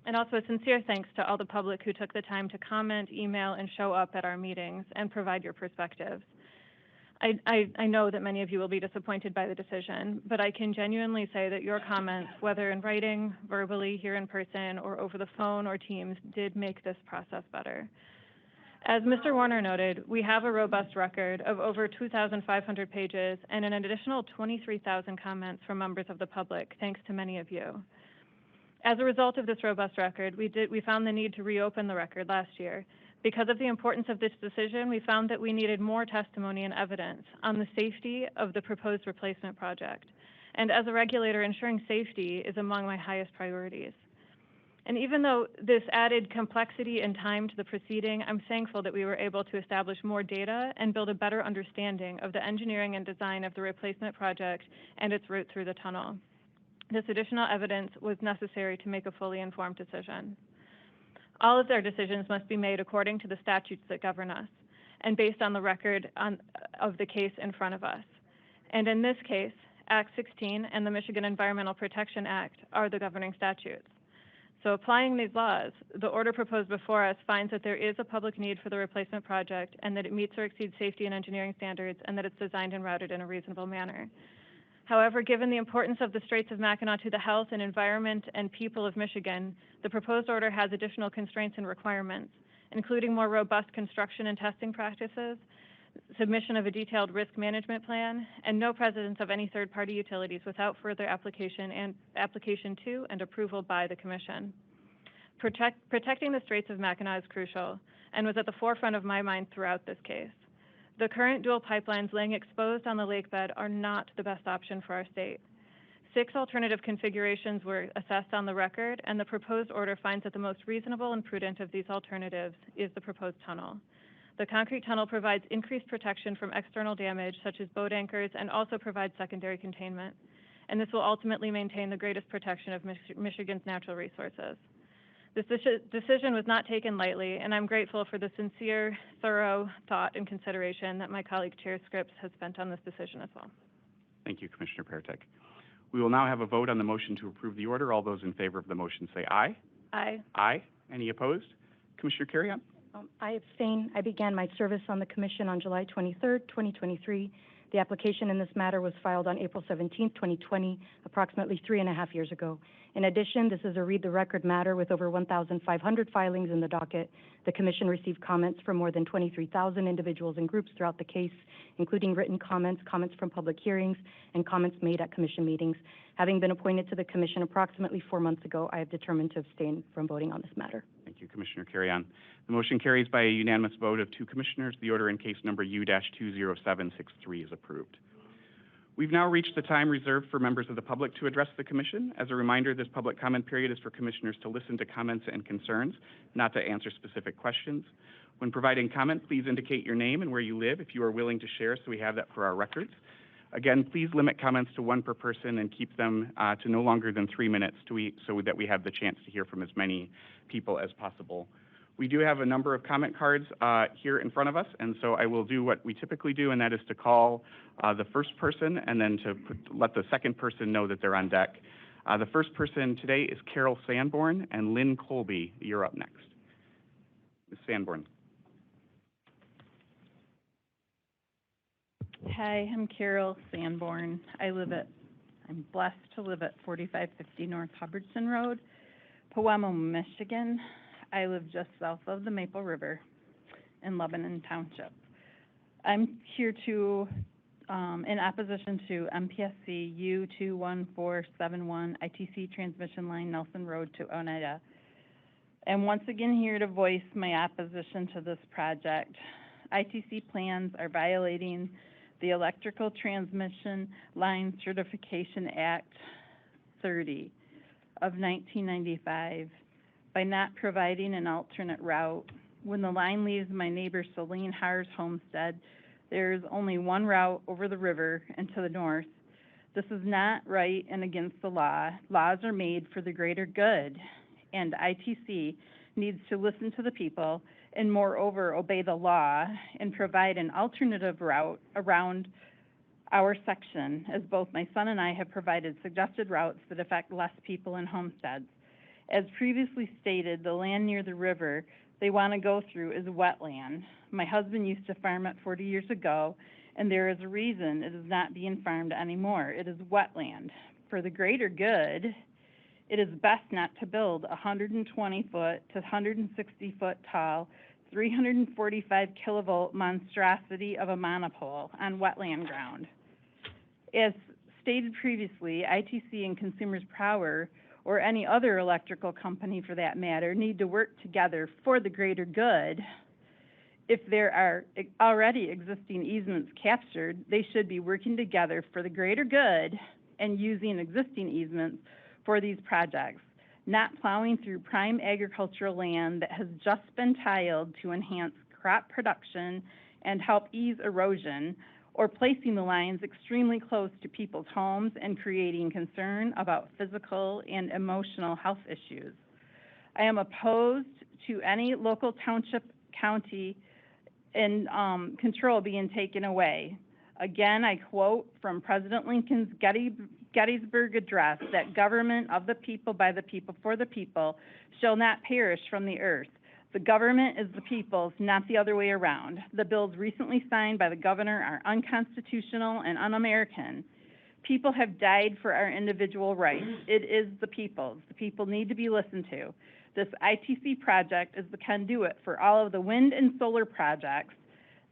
And also a sincere thanks to all the public who took the time to comment, email, and show up at our meetings and provide your perspectives. I know that many of you will be disappointed by the decision, but I can genuinely say that your comments, whether in writing, verbally, here in person, or over the phone or Teams, did make this process better. As Mr. Warner noted, we have a robust record of over 2,500 pages and an additional 23,000 comments from members of the public, thanks to many of you. As a result of this robust record, we found the need to reopen the record last year. Because of the importance of this decision, we found that we needed more testimony and evidence on the safety of the proposed replacement project. And as a regulator, ensuring safety is among my highest priorities. And even though this added complexity and time to the proceeding, I'm thankful that we were able to establish more data and build a better understanding of the engineering and design of the replacement project and its route through the tunnel. This additional evidence was necessary to make a fully informed decision. All of their decisions must be made according to the statutes that govern us and based on the record of the case in front of us. And in this case, Act 16 and the Michigan Environmental Protection Act are the governing statutes. So applying these laws, the order proposed before us finds that there is a public need for the replacement project and that it meets or exceeds safety and engineering standards and that it's designed and routed in a reasonable manner. However, given the importance of the Straits of Mackinac to the health and environment and people of Michigan, the proposed order has additional constraints and requirements, including more robust construction and testing practices, submission of a detailed risk management plan, and no presence of any third-party utilities without further application to and approval by the Commission. Protecting the Straits of Mackinac is crucial and was at the forefront of my mind throughout this case. The current dual pipelines laying exposed on the lakebed are not the best option for our state. 6 alternative configurations were assessed on the record, and the proposed order finds that the most reasonable and prudent of these alternatives is the proposed tunnel. The concrete tunnel provides increased protection from external damage, such as boat anchors, and also provides secondary containment. And this will ultimately maintain the greatest protection of Michigan's natural resources. This decision was not taken lightly, and I'm grateful for the sincere, thorough thought and consideration that my colleague Chair Scripps has spent on this decision as well. Thank you, Commissioner Pertic. We will now have a vote on the motion to approve the order. All those in favor of the motion say aye. Aye. Aye. Any opposed? Commissioner Carrion? I abstain. I began my service on the Commission on July 23rd, 2023. The application in this matter was filed on April 17th, 2020, approximately 3.5 years ago. In addition, this is a read the record matter with over 1,500 filings in the docket. The Commission received comments from more than 23,000 individuals and groups throughout the case, including written comments, comments from public hearings, and comments made at Commission meetings. Having been appointed to the Commission approximately 4 months ago, I have determined to abstain from voting on this matter. Thank you, Commissioner Carrion. The motion carries by a unanimous vote of 2 commissioners. The order in case number U-20763 is approved. We've now reached the time reserved for members of the public to address the Commission. As a reminder, this public comment period is for commissioners to listen to comments and concerns, not to answer specific questions. When providing comment, please indicate your name and where you live if you are willing to share so we have that for our records. Again, please limit comments to one per person and keep them to no longer than 3 minutes so that we have the chance to hear from as many people as possible. We do have a number of comment cards here in front of us, and so I will do what we typically do, and that is to call the first person and then to let the second person know that they're on deck. The first person today is Carol Sanborn, and Lynn Colby, you're up next. Ms. Sanborn. Hi, I'm Carol Sanborn. I'm blessed to live at 4550 North Hubbardson Road, Powamo, Michigan. I live just south of the Maple River in Lebanon Township. I'm here in opposition to MPSC U21471 ITC transmission line Nelson Road to Oneida. And once again here to voice my opposition to this project. ITC plans are violating the Electrical Transmission Line Certification Act 30 of 1995 by not providing an alternate route. When the line leaves my neighbor Celine Haar's homestead, there is only one route over the river and to the north. This is not right and against the law. Laws are made for the greater good, and ITC needs to listen to the people and moreover obey the law and provide an alternative route around our section, as both my son and I have provided suggested routes that affect less people and homesteads. As previously stated, the land near the river they want to go through is wetland. My husband used to farm it 40 years ago, and there is a reason it is not being farmed anymore. It is wetland. For the greater good, it is best not to build a 120-foot to 160-foot tall, 345 kilovolt monstrosity of a monopole on wetland ground. As stated previously, ITC and Consumers Power, or any other electrical company for that matter, need to work together for the greater good. If there are already existing easements captured, they should be working together for the greater good and using existing easements for these projects, not plowing through prime agricultural land that has just been tiled to enhance crop production and help ease erosion, or placing the lines extremely close to people's homes and creating concern about physical and emotional health issues. I am opposed to any local township, county, and control being taken away. Again, I quote from President Lincoln's Gettysburg Address that government of the people, by the people, for the people shall not perish from the earth. The government is the people's, not the other way around. The bills recently signed by the governor are unconstitutional and un-American. People have died for our individual rights. It is the people's. The people need to be listened to. This ITC project is the conduit for all of the wind and solar projects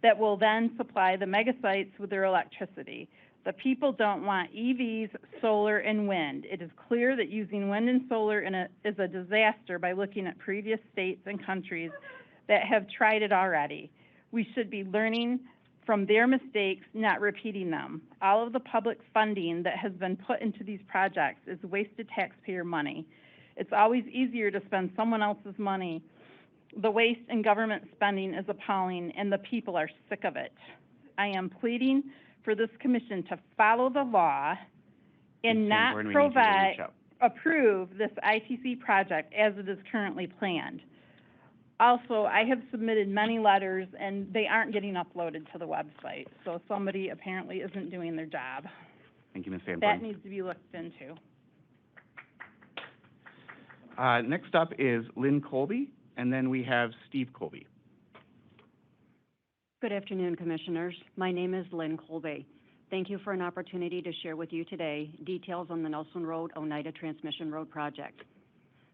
that will then supply the mega sites with their electricity. The people don't want EVs, solar, and wind. It is clear that using wind and solar is a disaster by looking at previous states and countries that have tried it already. We should be learning from their mistakes, not repeating them. All of the public funding that has been put into these projects is wasted taxpayer money. It's always easier to spend someone else's money. The waste in government spending is appalling, and the people are sick of it. I am pleading for this commission to follow the law and not approve this ITC project as it is currently planned. Also, I have submitted many letters, and they aren't getting uploaded to the website, so somebody apparently isn't doing their job. Thank you, Ms. Sanborn. That needs to be looked into. Next up is Lynn Colby, and then we have Steve Colby. Good afternoon, Commissioners. My name is Lynn Colby. Thank you for an opportunity to share with you today details on the Nelson Road Oneida Transmission Road project.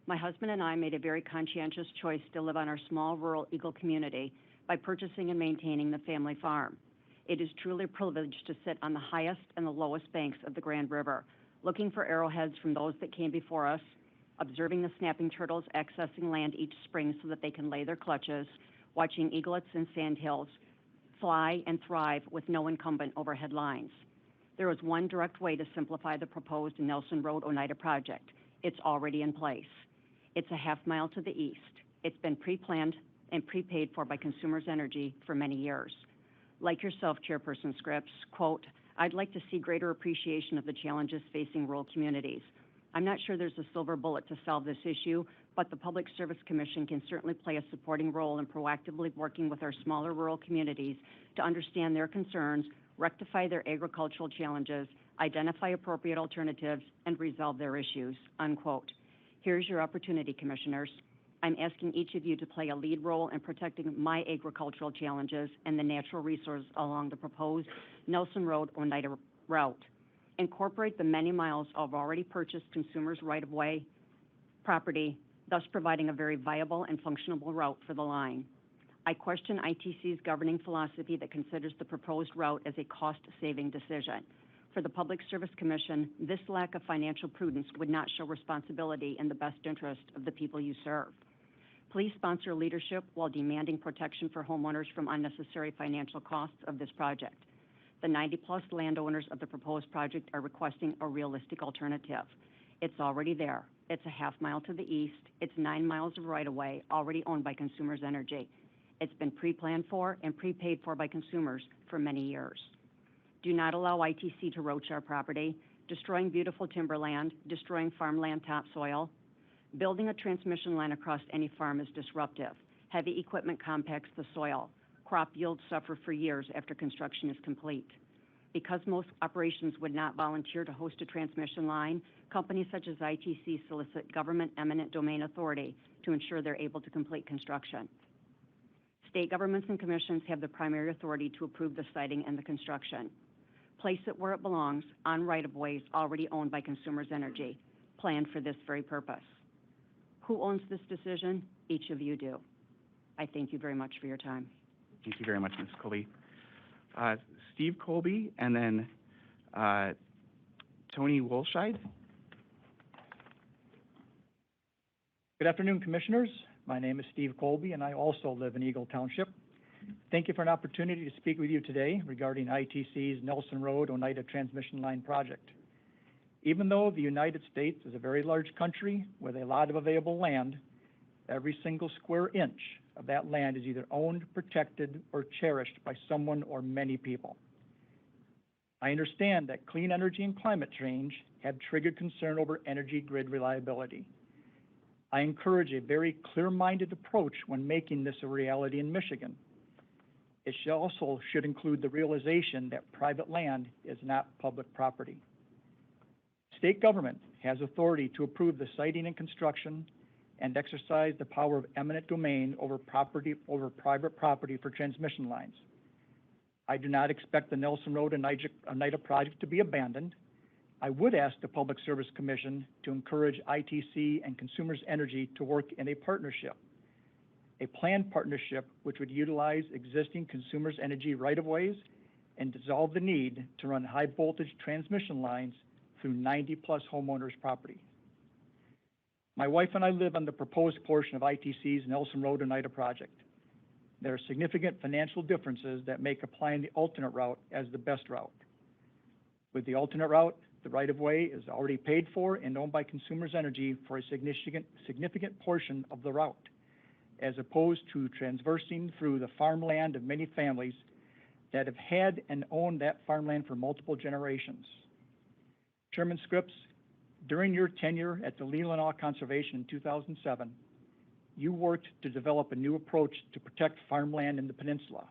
My husband and I made a very conscientious choice to live on our small rural Eagle community by purchasing and maintaining the family farm. It is truly a privilege to sit on the highest and the lowest banks of the Grand River, looking for arrowheads from those that came before us, observing the snapping turtles accessing land each spring so that they can lay their clutches, watching eaglets and sandhills fly and thrive with no incumbent overhead lines. There is one direct way to simplify the proposed Nelson Road Oneida project. It's already in place. It's a half mile to the east. It's been pre-planned and prepaid for by Consumers Energy for many years. Like yourself, Chairperson Scripps, quote, I'd like to see greater appreciation of the challenges facing rural communities. I'm not sure there's a silver bullet to solve this issue, but the Public Service Commission can certainly play a supporting role in proactively working with our smaller rural communities to understand their concerns, rectify their agricultural challenges, identify appropriate alternatives, and resolve their issues," unquote. Here's your opportunity, Commissioners. I'm asking each of you to play a lead role in protecting my agricultural challenges and the natural resources along the proposed Nelson Road Oneida route. Incorporate the many miles of already purchased consumers' right-of-way property, thus providing a very viable and functional route for the line. I question ITC's governing philosophy that considers the proposed route as a cost-saving decision. For the Public Service Commission, this lack of financial prudence would not show responsibility in the best interest of the people you serve. Please sponsor leadership while demanding protection for homeowners from unnecessary financial costs of this project. The 90-plus landowners of the proposed project are requesting a realistic alternative. It's already there. It's a half mile to the east. It's 9 miles of right-of-way already owned by Consumers Energy. It's been pre-planned for and prepaid for by consumers for many years. Do not allow ITC to roach our property, destroying beautiful timberland, destroying farmland topsoil. Building a transmission line across any farm is disruptive. Heavy equipment compacts the soil. Crop yields suffer for years after construction is complete. Because most operations would not volunteer to host a transmission line, companies such as ITC solicit government eminent domain authority to ensure they're able to complete construction. State governments and commissions have the primary authority to approve the siting and the construction. Place it where it belongs, on right-of-ways already owned by Consumers Energy, planned for this very purpose. Who owns this decision? Each of you do. I thank you very much for your time. Thank you very much, Ms. Colby. Steve Colby, and then Tony Wolscheid. Good afternoon, Commissioners. My name is Steve Colby, and I also live in Eagle Township. Thank you for an opportunity to speak with you today regarding ITC's Nelson Road Oneida Transmission Line project. Even though the United States is a very large country with a lot of available land, every single square inch of that land is either owned, protected, or cherished by someone or many people. I understand that clean energy and climate change have triggered concern over energy grid reliability. I encourage a very clear-minded approach when making this a reality in Michigan. It also should include the realization that private land is not public property. State government has authority to approve the siting and construction and exercise the power of eminent domain over private property for transmission lines. I do not expect the Nelson Road Oneida project to be abandoned. I would ask the Public Service Commission to encourage ITC and Consumers Energy to work in a partnership, a planned partnership which would utilize existing Consumers Energy right-of-ways and dissolve the need to run high-voltage transmission lines through 90-plus homeowners' property. My wife and I live on the proposed portion of ITC's Nelson Road Oneida project. There are significant financial differences that make applying the alternate route as the best route. With the alternate route, the right-of-way is already paid for and owned by Consumers Energy for a significant portion of the route, as opposed to transversing through the farmland of many families that have had and owned that farmland for multiple generations. Chairman Scripps, during your tenure at the Leelanau Conservation in 2007, you worked to develop a new approach to protect farmland in the peninsula.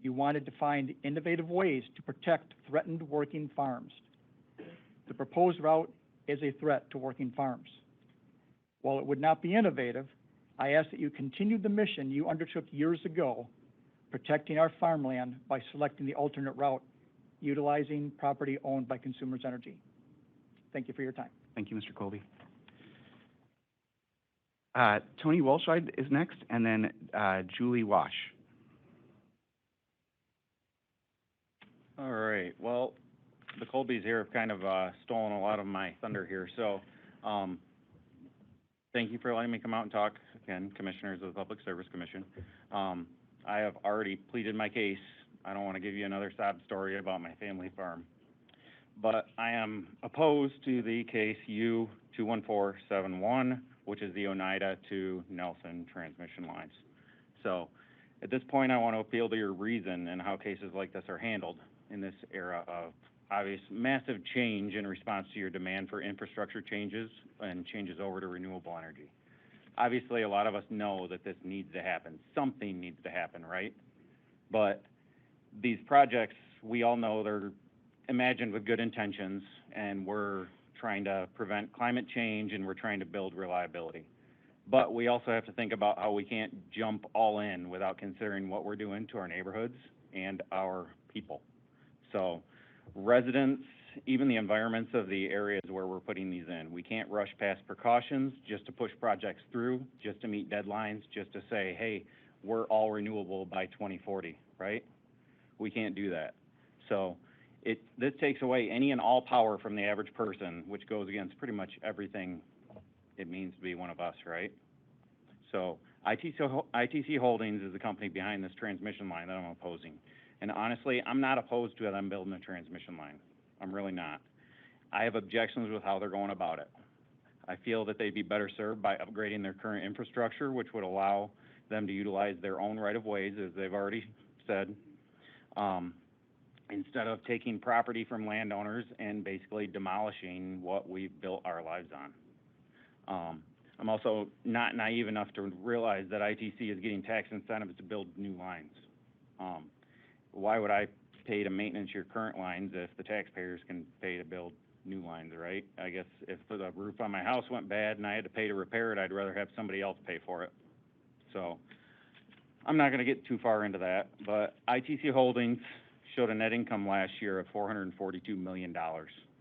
You wanted to find innovative ways to protect threatened working farms. The proposed route is a threat to working farms. While it would not be innovative, I ask that you continue the mission you undertook years ago, protecting our farmland by selecting the alternate route, utilizing property owned by Consumers Energy. Thank you for your time. Thank you, Mr. Colby. Tony Wolscheid is next, and then Julie Wash. All right, well, the Colbys here have kind of stolen a lot of my thunder here, so thank you for letting me come out and talk, again, Commissioners of the Public Service Commission. I have already pleaded my case. I don't want to give you another sad story about my family farm, but I am opposed to the case U-21471, which is the Oneida to Nelson transmission lines. So at this point, I want to appeal to your reason and how cases like this are handled. in this era of obvious massive change in response to your demand for infrastructure changes and changes over to renewable energy. Obviously, a lot of us know that this needs to happen. Something needs to happen, right? But these projects, we all know they're imagined with good intentions, and we're trying to prevent climate change and we're trying to build reliability. But we also have to think about how we can't jump all in without considering what we're doing to our neighborhoods and our people. So residents, even the environments of the areas where we're putting these in, we can't rush past precautions just to push projects through, just to meet deadlines, just to say, hey, we're all renewable by 2040, right? We can't do that. So this takes away any and all power from the average person, which goes against pretty much everything it means to be one of us, right? So ITC Holdings is the company behind this transmission line that I'm opposing. And honestly, I'm not opposed to them building a transmission line. I'm really not. I have objections with how they're going about it. I feel that they'd be better served by upgrading their current infrastructure, which would allow them to utilize their own right-of-ways, as they've already said, instead of taking property from landowners and basically demolishing what we've built our lives on. I'm also not naive enough to realize that ITC is getting tax incentives to build new lines. Why would I pay to maintenance your current lines if the taxpayers can pay to build new lines, right? I guess if the roof on my house went bad and I had to pay to repair it, I'd rather have somebody else pay for it. So I'm not going to get too far into that, but ITC Holdings showed a net income last year of $442 million,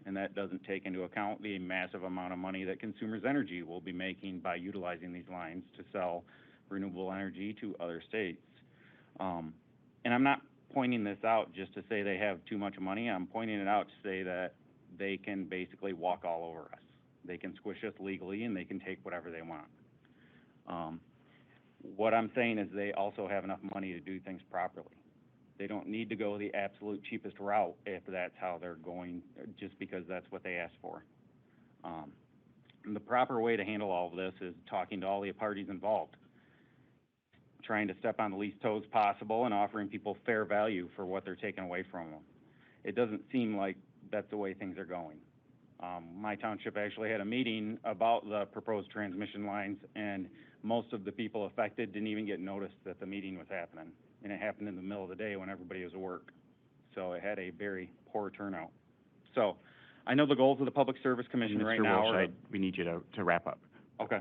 and that doesn't take into account the massive amount of money that Consumers Energy will be making by utilizing these lines to sell renewable energy to other states. And I'm not pointing this out just to say they have too much money. I'm pointing it out to say that they can basically walk all over us. They can squish us legally, and they can take whatever they want. What I'm saying is they also have enough money to do things properly. They don't need to go the absolute cheapest route if that's how they're going, just because that's what they asked for. And the proper way to handle all of this is talking to all the parties involved, trying to step on the least toes possible and offering people fair value for what they're taking away from them. It doesn't seem like that's the way things are going. My township actually had a meeting about the proposed transmission lines, and most of the people affected didn't even get notice that the meeting was happening. And it happened in the middle of the day when everybody was at work. So it had a very poor turnout. So I know the goals of the Public Service Commission right now Mr. Walsh, we need you to wrap up. Okay.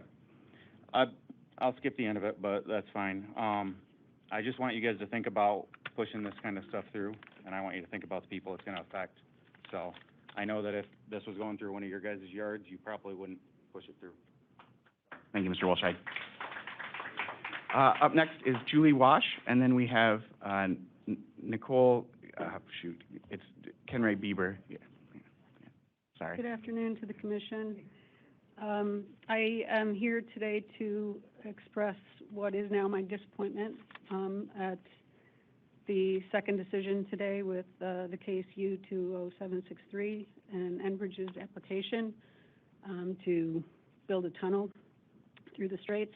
I'll skip the end of it, but that's fine. I just want you guys to think about pushing this kind of stuff through, and I want you to think about the people it's going to affect. So I know that if this was going through one of your guys' yards, you probably wouldn't push it through. Thank you, Mr. Walsh. Up next is Julie Wash, and then we have Nicole, it's Kenray Bieber. Yeah. Sorry. Good afternoon to the commission. I am here today to express what is now my disappointment at the second decision today with the case U20763 and Enbridge's application to build a tunnel through the Straits.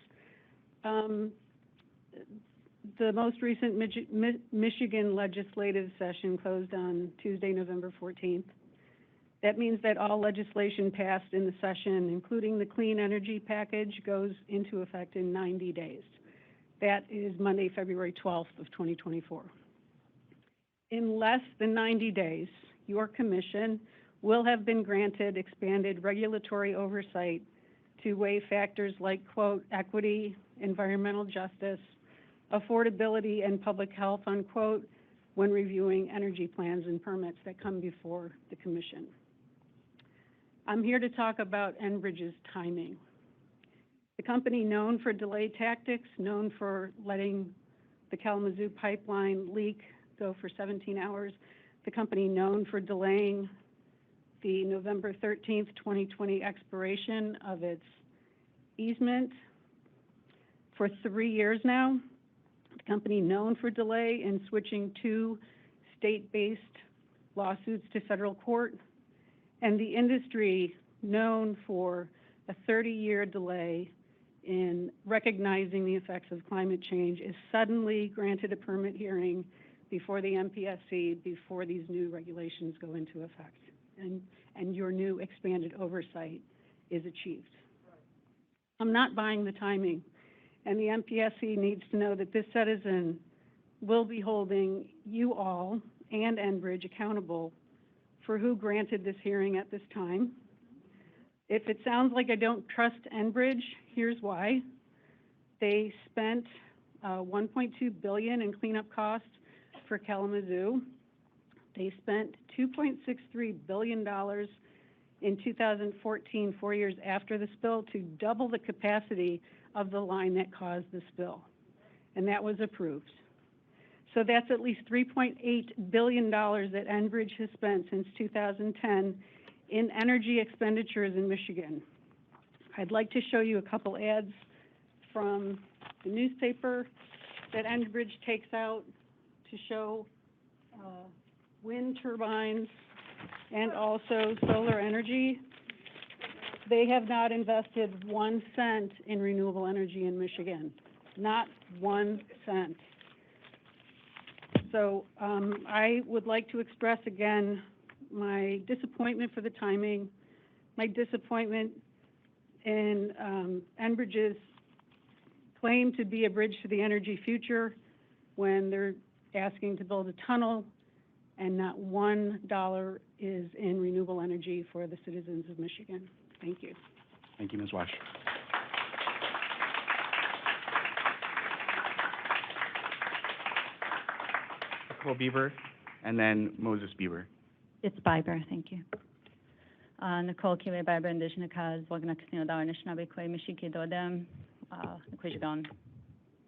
The most recent Michigan legislative session closed on Tuesday, November 14th. That means that all legislation passed in the session, including the clean energy package, goes into effect in 90 days. That is Monday, February 12th of 2024. In less than 90 days, your commission will have been granted expanded regulatory oversight to weigh factors like, quote, equity, environmental justice, affordability, and public health, unquote, when reviewing energy plans and permits that come before the commission. I'm here to talk about Enbridge's timing. The company known for delay tactics, known for letting the Kalamazoo pipeline leak, go for 17 hours, the company known for delaying the November 13th, 2020 expiration of its easement for 3 years now. The company known for delay in switching 2 state-based lawsuits to federal court, and the industry known for a 30-year delay in recognizing the effects of climate change is suddenly granted a permit hearing before the MPSC, before these new regulations go into effect, and your new expanded oversight is achieved. I'm not buying the timing, and the MPSC needs to know that this citizen will be holding you all and Enbridge accountable for who granted this hearing at this time. If it sounds like I don't trust Enbridge, here's why. They spent $1.2 billion in cleanup costs for Kalamazoo. They spent $2.63 billion in 2014, 4 years after the spill, to double the capacity of the line that caused the spill, and that was approved. So that's at least $3.8 billion that Enbridge has spent since 2010 in energy expenditures in Michigan. I'd like to show you a couple ads from the newspaper that Enbridge takes out to show wind turbines and also solar energy. They have not invested 1 cent in renewable energy in Michigan, not 1 cent. So I would like to express again my disappointment for the timing, my disappointment in Enbridge's claim to be a bridge to the energy future when they're asking to build a tunnel and not $1 is in renewable energy for the citizens of Michigan. Thank you. Thank you, Ms. Wash. Nicole Bieber, and then Moses Bieber. It's Bieber, thank you. Nicole Kiwe Bieber, Indigenous Kaz, Wagna Casino Dawa Nishnabe Kwe Mishiki Dodem, Kwejigon,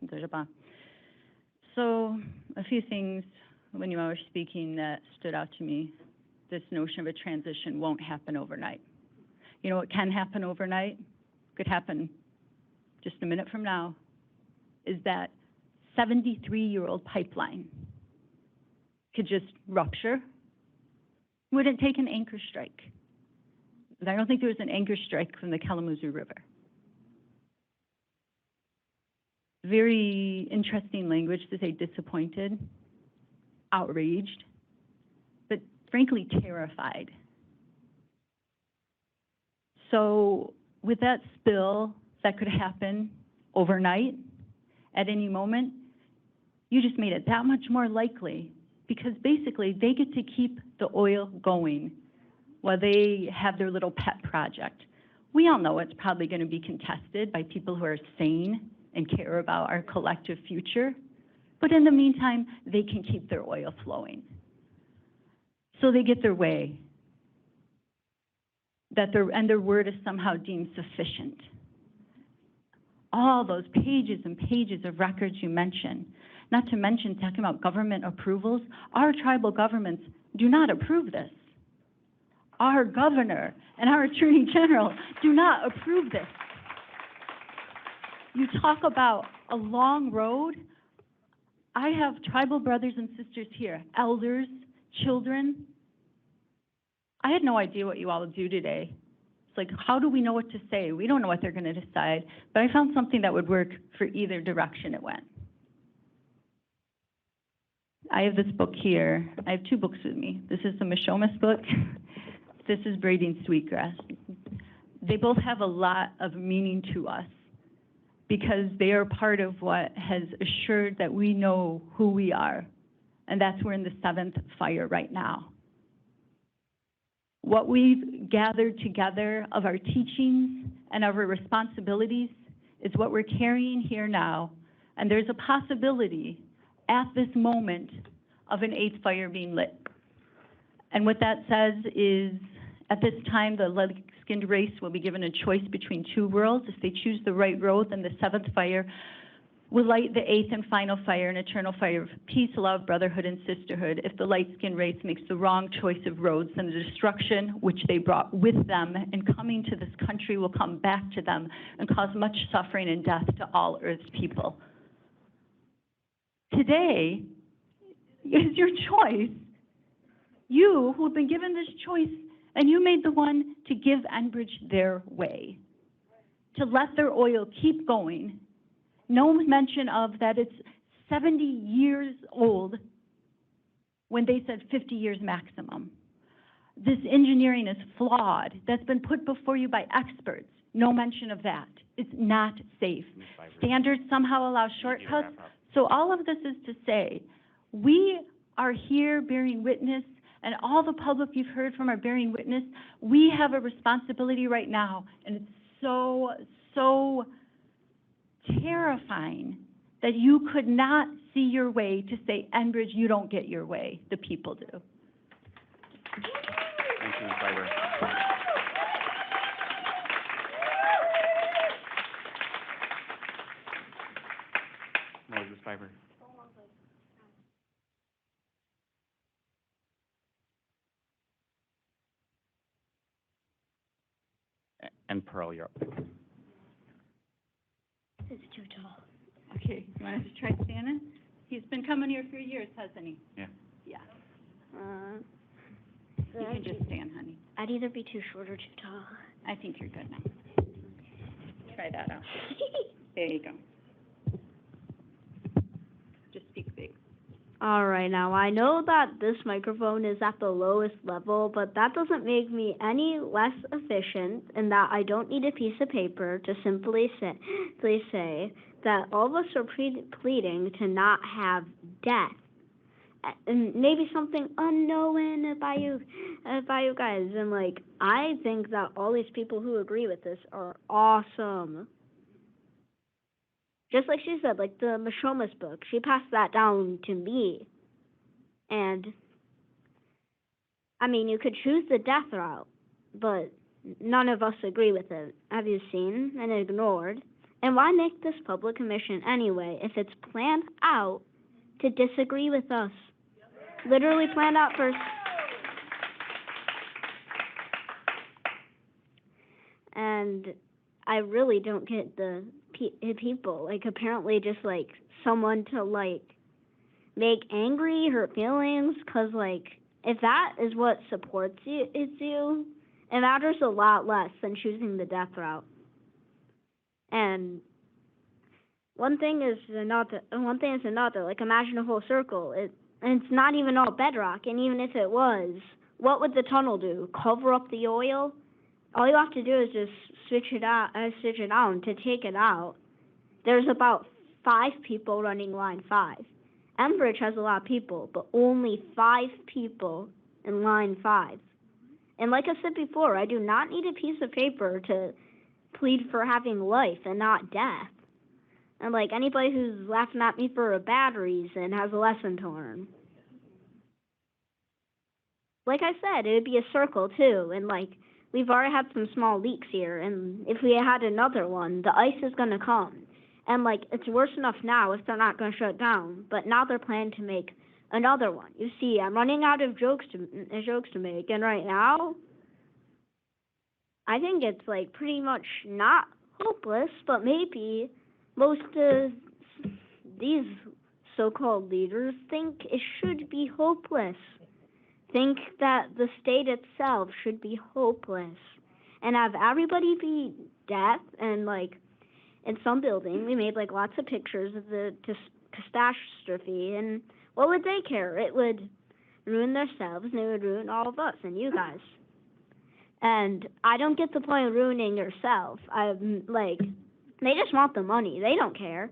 Dojaba. So, a few things when you were speaking that stood out to me. This notion of a transition won't happen overnight. You know what can happen overnight? Could happen just a minute from now, is that 73-year-old pipeline could just rupture. Wouldn't take an anchor strike. I don't think there was an anchor strike from the Kalamazoo River. Very interesting language to say disappointed, outraged, but frankly terrified. So with that spill that could happen overnight, at any moment, you just made it that much more likely, because basically they get to keep the oil going while they have their little pet project. We all know it's probably going to be contested by people who are sane and care about our collective future, but in the meantime, they can keep their oil flowing. So they get their way, and their word is somehow deemed sufficient. All those pages and pages of records you mentioned, not to mention talking about government approvals, our tribal governments do not approve this. Our governor and our attorney general do not approve this. You talk about a long road. I have tribal brothers and sisters here, elders, children. I had no idea what you all would do today. It's like, how do we know what to say? We don't know what they're going to decide, but I found something that would work for either direction it went. I have this book here. I have two books with me. This is the Mishomis book. This is Braiding Sweetgrass. They both have a lot of meaning to us because they are part of what has assured that we know who we are. And that's we're in the seventh fire right now. What we've gathered together of our teachings and of our responsibilities is what we're carrying here now. And there's a possibility at this moment of an eighth fire being lit. And what that says is, at this time, the light-skinned race will be given a choice between two worlds. If they choose the right road, then the seventh fire will light the eighth and final fire, an eternal fire of peace, love, brotherhood, and sisterhood. If the light-skinned race makes the wrong choice of roads, then the destruction which they brought with them in coming to this country will come back to them and cause much suffering and death to all Earth's people. Today is your choice. You who have been given this choice, and you made the one to give Enbridge their way, to let their oil keep going. No mention of that it's 70 years old when they said 50 years maximum. This engineering is flawed. That's been put before you by experts. No mention of that. It's not safe. Ms. Fiber, Standards somehow allow you need to shortcuts. wrap up. So all of this is to say, we are here bearing witness, and all the public you've heard from are bearing witness. We have a responsibility right now, and it's so terrifying that you could not see your way to say, Enbridge, you don't get your way. The people do. Thank you, Ms. Fiber. Moses Fiber. And Pearl, you're up. It's too tall. Okay, you want us to try standing? He's been coming here for years, hasn't he? Yeah. Yeah. You can just stand, honey. I'd either be too short or too tall. I think you're good now. Try that out. There you go. Just speak big. All right, now I know that this microphone is at the lowest level, but that doesn't make me any less efficient, and that I don't need a piece of paper to simply say that all of us are pleading to not have death. And maybe something unknown by you guys. And like, I think that all these people who agree with this are awesome. Just like she said, like the Mashomas book, she passed that down to me. And I mean, you could choose the death route, but none of us agree with it. Have you seen and ignored? And why make this public commission anyway if it's planned out to disagree with us? Literally planned out first. And I really don't get the people, like, apparently just, like, someone to, like, make angry, hurt feelings, because, like, if that is what supports you, it matters a lot less than choosing the death route. And one thing is another, like, imagine a whole circle. And it's not even all bedrock, and even if it was, what would the tunnel do? Cover up the oil? All you have to do is just switch it on to take it out. There's about 5 people running line 5. Enbridge has a lot of people, but only 5 people in line 5. And like I said before, I do not need a piece of paper to plead for having life and not death. And like anybody who's laughing at me for a bad reason has a lesson to learn. Like I said, it would be a circle too, and like we've already had some small leaks here, and if we had another one, the ice is gonna come. And like it's worse enough now if they're not gonna shut down, but now they're planning to make another one. You see, I'm running out of jokes to make, and right now, I think it's like pretty much not hopeless, but maybe most of these so-called leaders think it should be hopeless. Think that the state itself should be hopeless and have everybody be deaf. And like in some building, we made like lots of pictures of the catastrophe, and what would they care? It would ruin themselves, and it would ruin all of us and you guys. And I don't get the point of ruining yourself. I'm like, they just want the money. They don't care.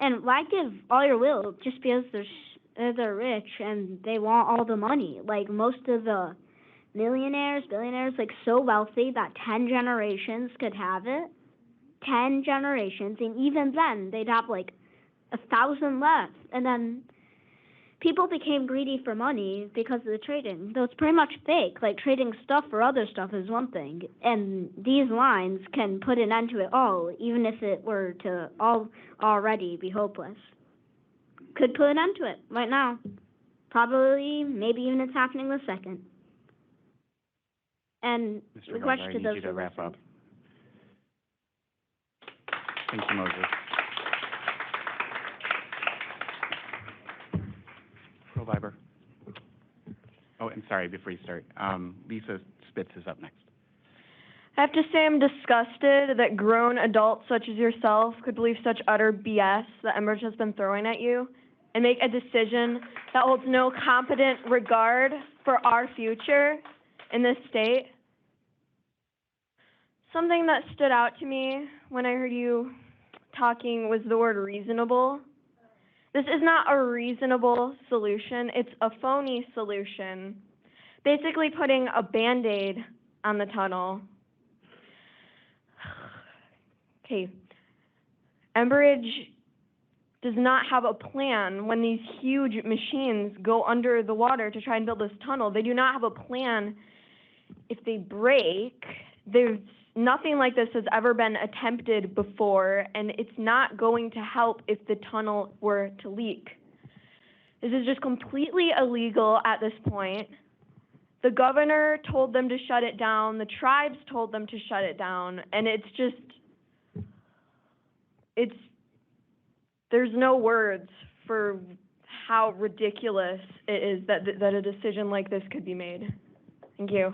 And why give all your will just because they're rich and they want all the money? Like most of the millionaires, billionaires, like so wealthy that 10 generations could have it. 10 generations, and even then they'd have like 1,000 left. And then people became greedy for money because of the trading. Though it's pretty much fake. Like trading stuff for other stuff is one thing, and these lines can put an end to it all, even if it were to already be hopeless. Could put an end to it right now. Probably, maybe even it's happening the second. And Mr. request Hilder, to I need those you to who wrap listened. up. Thank you, Moses. Pearl Viber. Oh, and sorry, before you start, Lisa Spitz is up next. I have to say I'm disgusted that grown adults such as yourself could believe such utter BS that Enbridge has been throwing at you and make a decision that holds no competent regard for our future in this state. Something that stood out to me when I heard you talking was the word reasonable. This is not a reasonable solution, it's a phony solution. Basically putting a Band-Aid on the tunnel. Okay, Enbridge does not have a plan when these huge machines go under the water to try and build this tunnel. They do not have a plan if they break. There's nothing like this has ever been attempted before, and it's not going to help if the tunnel were to leak. This is just completely illegal at this point. The governor told them to shut it down. The tribes told them to shut it down. And there's no words for how ridiculous it is that a decision like this could be made. Thank you.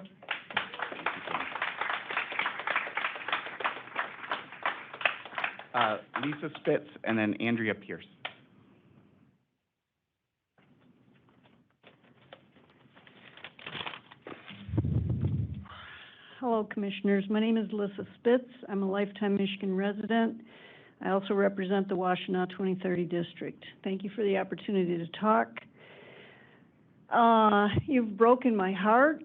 Lisa Spitz, and then Andrea Pierce. Hello, Commissioners. My name is Lisa Spitz. I'm a lifetime Michigan resident. I also represent the Washtenaw 2030 district. Thank you for the opportunity to talk. You've broken my heart.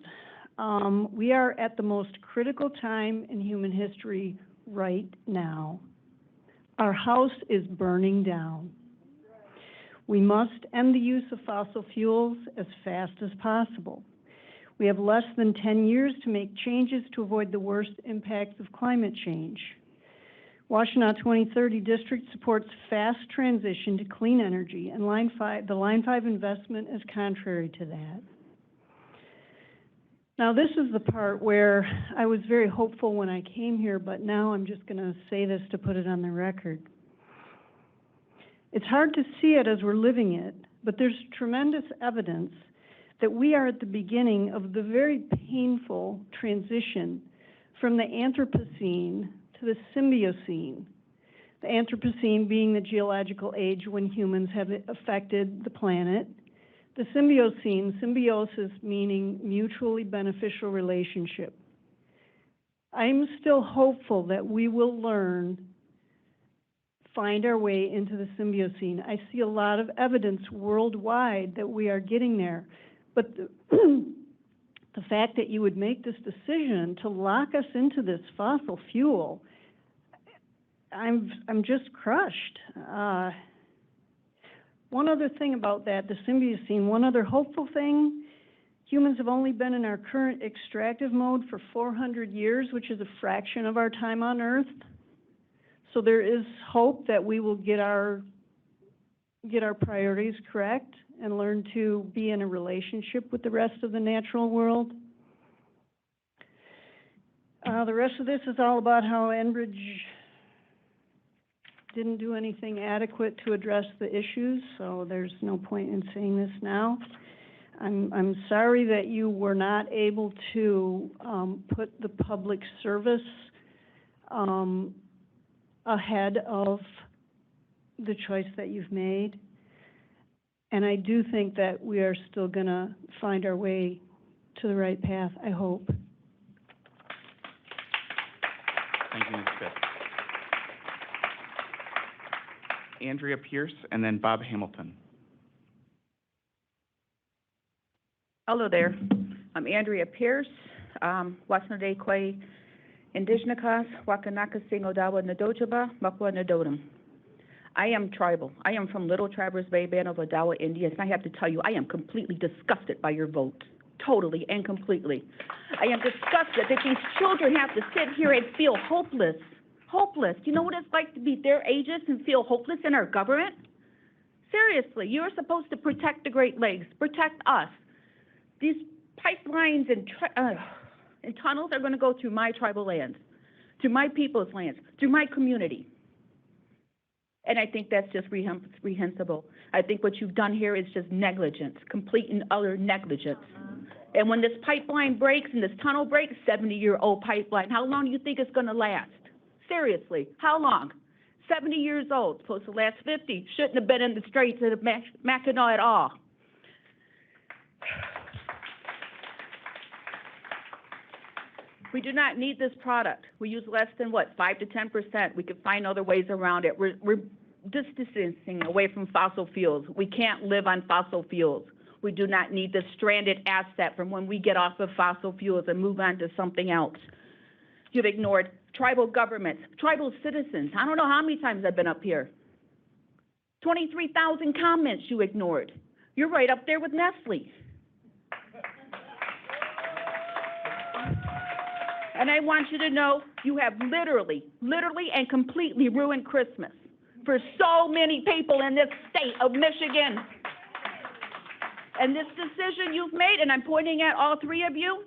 We are at the most critical time in human history right now. Our house is burning down. We must end the use of fossil fuels as fast as possible. We have less than 10 years to make changes to avoid the worst impacts of climate change. Washtenaw 2030 district supports fast transition to clean energy, and the Line 5 investment is contrary to that. Now, this is the part where I was very hopeful when I came here, but now I'm just going to say this to put it on the record. It's hard to see it as we're living it, but there's tremendous evidence that we are at the beginning of the very painful transition from the Anthropocene to the Symbiocene. The Anthropocene being the geological age when humans have affected the planet. The Symbiocene, symbiosis meaning mutually beneficial relationship. I'm still hopeful that we will find our way into the Symbiocene. I see a lot of evidence worldwide that we are getting there. But the fact that you would make this decision to lock us into this fossil fuel, I'm just crushed. One other thing about that, the Symbiocene, one other hopeful thing, humans have only been in our current extractive mode for 400 years, which is a fraction of our time on Earth. So there is hope that we will get our priorities correct and learn to be in a relationship with the rest of the natural world. The rest of this is all about how Enbridge didn't do anything adequate to address the issues, so there's no point in saying this now. I'm sorry that you were not able to put the public service ahead of the choice that you've made. And I do think that we are still going to find our way to the right path, I hope. Thank you, Ms. Spitz. Andrea Pierce, and then Bob Hamilton. Hello there. I'm Andrea Pierce, Wasnode Kwe Indigenakas, Wakanaka Singodawa Nadojaba, Makwa Nadodam. I am tribal. I am from Little Traverse Bay Band of Odawa Indians, and I have to tell you, I am completely disgusted by your vote. Totally and completely. I am disgusted that these children have to sit here and feel hopeless. Hopeless. Do you know what it's like to be their ages and feel hopeless in our government? Seriously, you're supposed to protect the Great Lakes, protect us. These pipelines and tunnels are going to go through my tribal lands, to my people's lands, through my community. And I think that's just reprehensible. I think what you've done here is just negligence, complete and utter negligence. And when this pipeline breaks and this tunnel breaks, 70-year-old pipeline, how long do you think it's gonna last? Seriously, how long? 70 years old, supposed to last 50, shouldn't have been in the Straits of Mackinac at all. We do not need this product. We use less than, 5 to 10%. We can find other ways around it. We're distancing away from fossil fuels. We can't live on fossil fuels. We do not need this stranded asset from when we get off of fossil fuels and move on to something else. You've ignored tribal governments, tribal citizens. I don't know how many times I've been up here. 23,000 comments you ignored. You're right up there with Nestle. And I want you to know you have literally and completely ruined Christmas for so many people in this state of Michigan. And this decision you've made, and I'm pointing at all three of you,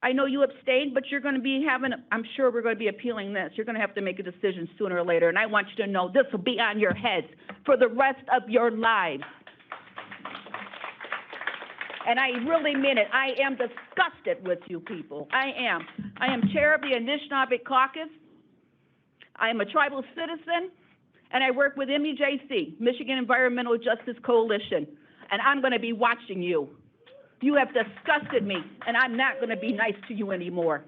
I know you abstained, but you're going to be I'm sure we're going to be appealing this. You're going to have to make a decision sooner or later, and I want you to know this will be on your heads for the rest of your lives. And I really mean it. I am disgusted with you people. I am. I am chair of the Anishinaabe Caucus. I am a tribal citizen, and I work with MEJC, Michigan Environmental Justice Coalition, and I'm going to be watching you. You have disgusted me, and I'm not going to be nice to you anymore.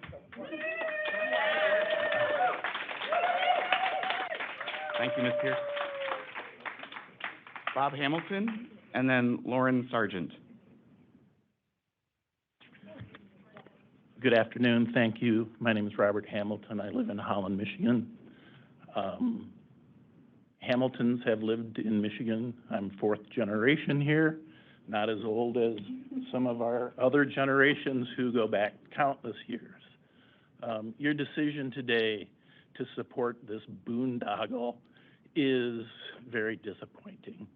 Thank you, Ms. Pierce. Bob Hamilton, and then Lauren Sargent. Good afternoon. Thank you. My name is Robert Hamilton. I live in Holland, Michigan. Hamiltons have lived in Michigan. I'm fourth generation here, not as old as some of our other generations who go back countless years. Your decision today to support this boondoggle is very disappointing,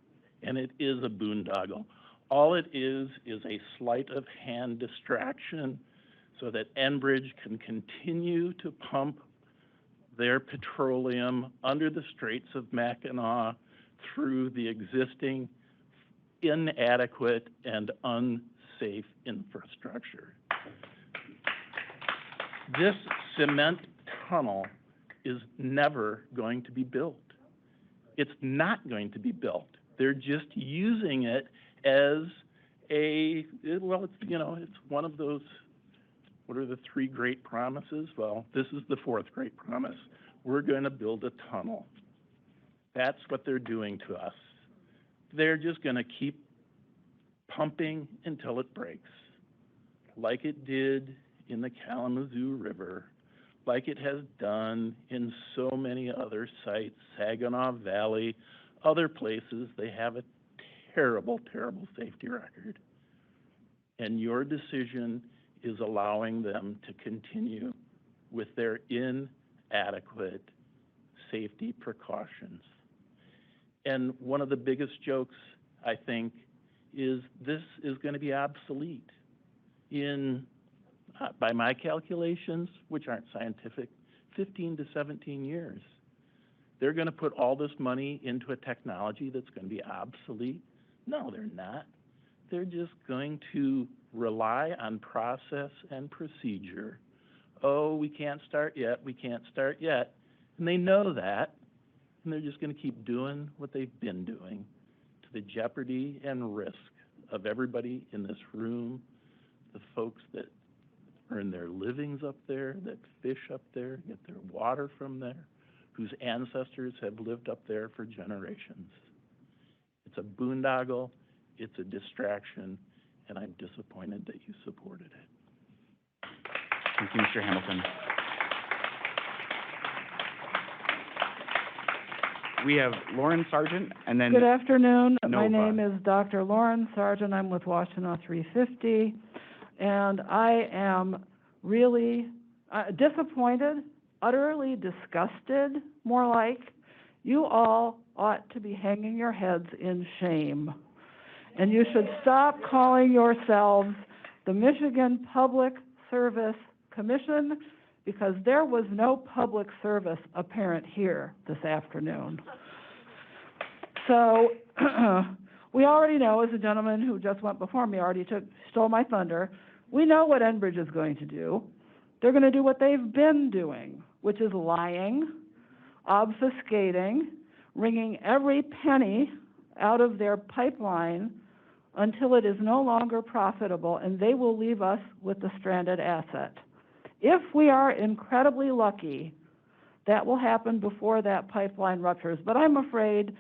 and it is a boondoggle. All it is a sleight of hand distraction so that Enbridge can continue to pump their petroleum under the Straits of Mackinac through the existing inadequate and unsafe infrastructure. This cement tunnel is never going to be built. It's not going to be built. They're just using it as it's one of those. What are the three great promises? Well, this is the fourth great promise. We're going to build a tunnel. That's what they're doing to us. They're just going to keep pumping until it breaks, like it did in the Kalamazoo River, like it has done in so many other sites, Saginaw Valley, other places. They have a terrible, terrible safety record. And your decision is allowing them to continue with their inadequate safety precautions. And one of the biggest jokes, I think, is this is going to be obsolete in, by my calculations, which aren't scientific, 15 to 17 years. They're going to put all this money into a technology that's going to be obsolete? No, they're not. They're just going to rely on process and procedure. Oh, we can't start yet, we can't start yet. And they know that, and they're just going to keep doing what they've been doing to the jeopardy and risk of everybody in this room, the folks that earn their livings up there, that fish up there, get their water from there, whose ancestors have lived up there for generations. It's a boondoggle, it's a distraction, and I'm disappointed that you supported it. Thank you, Mr. Hamilton. We have Lauren Sargent, and then Good afternoon. Nova. My name is Dr. Lauren Sargent. I'm with Washtenaw 350, and I am really disappointed, utterly disgusted, more like. You all ought to be hanging your heads in shame. And you should stop calling yourselves the Michigan Public Service Commission, because there was no public service apparent here this afternoon. So We already know, as the gentleman who just went before me already stole my thunder, we know what Enbridge is going to do. They're going to do what they've been doing, which is lying, obfuscating, wringing every penny out of their pipeline until it is no longer profitable, and they will leave us with the stranded asset. If we are incredibly lucky, that will happen before that pipeline ruptures, but I'm afraid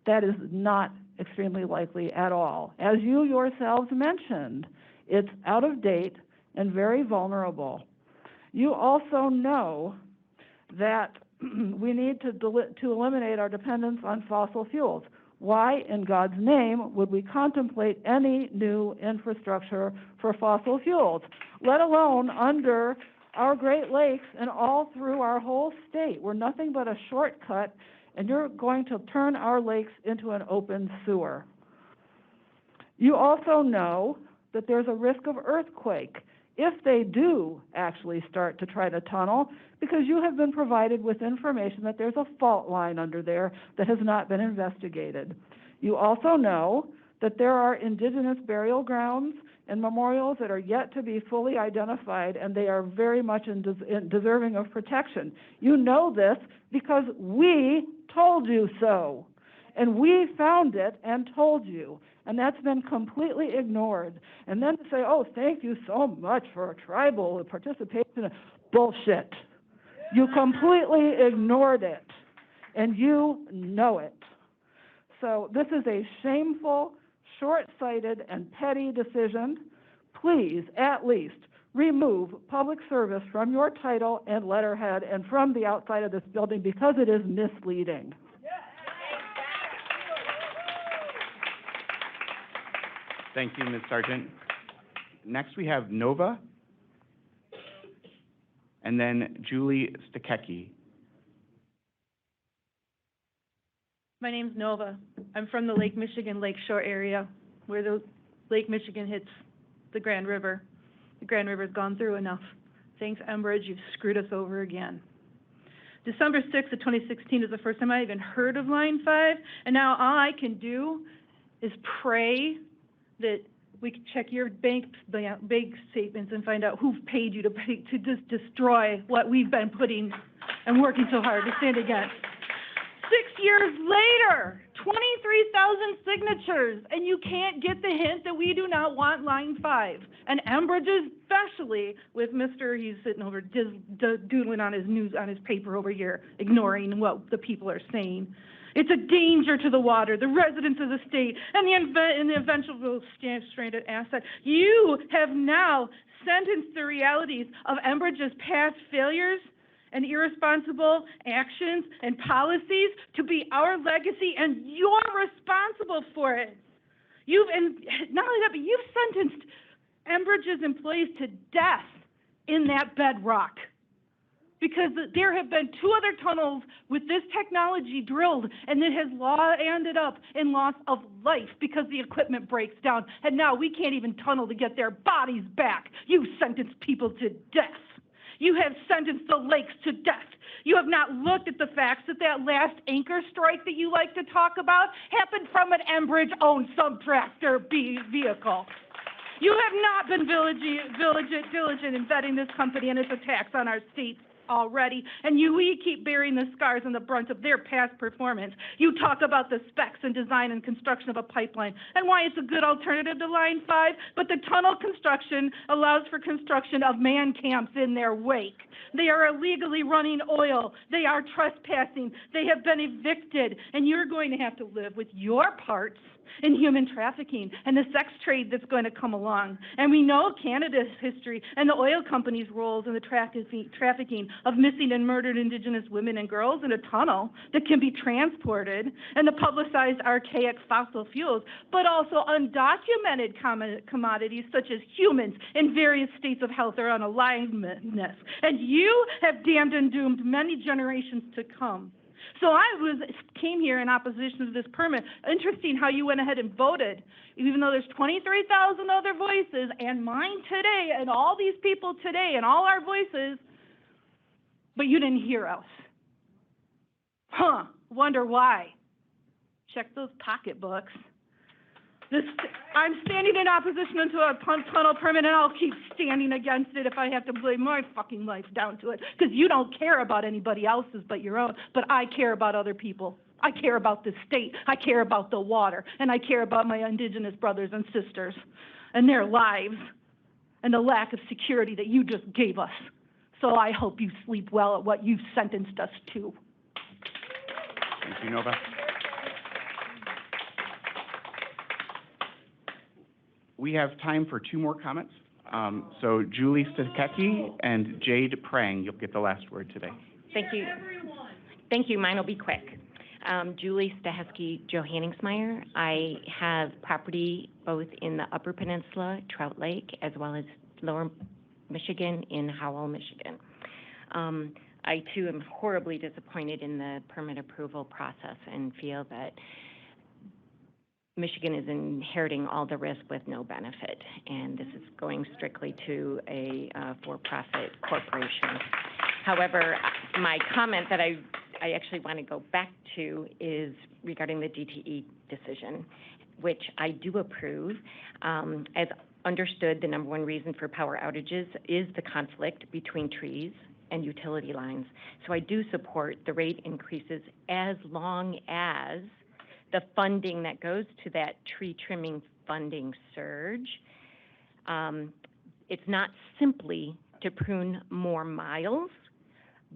that is not extremely likely at all. As you yourselves mentioned, it's out of date and very vulnerable. You also know that we need to eliminate our dependence on fossil fuels. Why, in God's name, would we contemplate any new infrastructure for fossil fuels, let alone under our Great Lakes and all through our whole state? We're nothing but a shortcut, and you're going to turn our lakes into an open sewer. You also know that there's a risk of earthquake if they do actually start to try to tunnel, because you have been provided with information that there's a fault line under there that has not been investigated. You also know that there are indigenous burial grounds and memorials that are yet to be fully identified, and they are very much deserving of protection. You know this because we told you so, and we found it and told you, and that's been completely ignored. And then to say, oh, thank you so much for tribal participation, bullshit. You completely ignored it, and you know it. So this is a shameful, short-sighted, and petty decision. Please, at least, remove public service from your title and letterhead and from the outside of this building, because it is misleading. Thank you, Ms. Sargent. Next, we have Nova, and then Julie Stakecki. My name's Nova. I'm from the Lake Michigan Lakeshore area, where the Lake Michigan hits the Grand River. The Grand River's gone through enough. Thanks, Enbridge, you've screwed us over again. December 6th of 2016 is the first time I even heard of Line 5, and now all I can do is pray that we can check your bank statements and find out who paid you to just destroy what we've been putting and working so hard to stand against. 6 years later, 23,000 signatures, and you can't get the hint that we do not want Line 5. And Enbridge especially, with Mr. He's sitting over doodling on his paper over here, ignoring what the people are saying. It's a danger to the water, the residents of the state, and the eventual stranded asset. You have now sentenced the realities of Enbridge's past failures and irresponsible actions and policies to be our legacy, and you're responsible for it. And not only that, but you've sentenced Enbridge's employees to death in that bedrock, because there have been 2 other tunnels with this technology drilled, and it has ended up in loss of life because the equipment breaks down, and now we can't even tunnel to get their bodies back. You've sentenced people to death. You have sentenced the lakes to death. You have not looked at the facts that last anchor strike that you like to talk about happened from an Enbridge-owned subtractor vehicle. You have not been diligent in vetting this company and its attacks on our state already, and we keep bearing the scars and the brunt of their past performance. You talk about the specs and design and construction of a pipeline and why it's a good alternative to Line 5, but the tunnel construction allows for construction of man camps in their wake. They are illegally running oil. They are trespassing. They have been evicted, and you're going to have to live with your parts in human trafficking and the sex trade that's going to come along. And we know Canada's history and the oil companies' roles in the trafficking of missing and murdered Indigenous women and girls in a tunnel that can be transported, and the publicized archaic fossil fuels, but also undocumented commodities such as humans in various states of health or unalignedness. And you have damned and doomed many generations to come. So I came here in opposition to this permit. Interesting how you went ahead and voted, even though there's 23,000 other voices, and mine today, and all these people today, and all our voices, but you didn't hear us. Wonder why. Check those pocketbooks. I'm standing in opposition to a tunnel permit, and I'll keep standing against it if I have to lay my fucking life down to it, because you don't care about anybody else's but your own, but I care about other people. I care about the state, I care about the water, and I care about my Indigenous brothers and sisters and their lives and the lack of security that you just gave us. So I hope you sleep well at what you've sentenced us to. Thank you, Nova. We have time for 2 more comments. So Julie Stekecki and Jade Prang, you'll get the last word today. Thank you. Thank you. Mine will be quick. Julie Stahesky Johanningsmeyer. I have property both in the Upper Peninsula, Trout Lake, as well as Lower Michigan in Howell, Michigan. I too am horribly disappointed in the permit approval process and feel that Michigan is inheriting all the risk with no benefit, and this is going strictly to a for-profit corporation. However, my comment that I actually want to go back to is regarding the DTE decision, which I do approve. As understood, the number one reason for power outages is the conflict between trees and utility lines. So I do support the rate increases as long as the funding that goes to that tree trimming funding surge. It's not simply to prune more miles,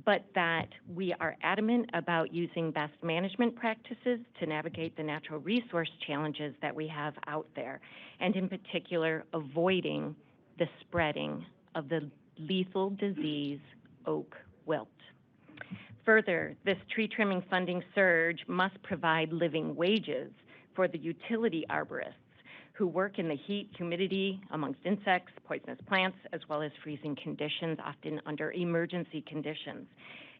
but that we are adamant about using best management practices to navigate the natural resource challenges that we have out there, and in particular, avoiding the spreading of the lethal disease oak wilt. Further, this tree trimming funding surge must provide living wages for the utility arborists who work in the heat, humidity, amongst insects, poisonous plants, as well as freezing conditions, often under emergency conditions.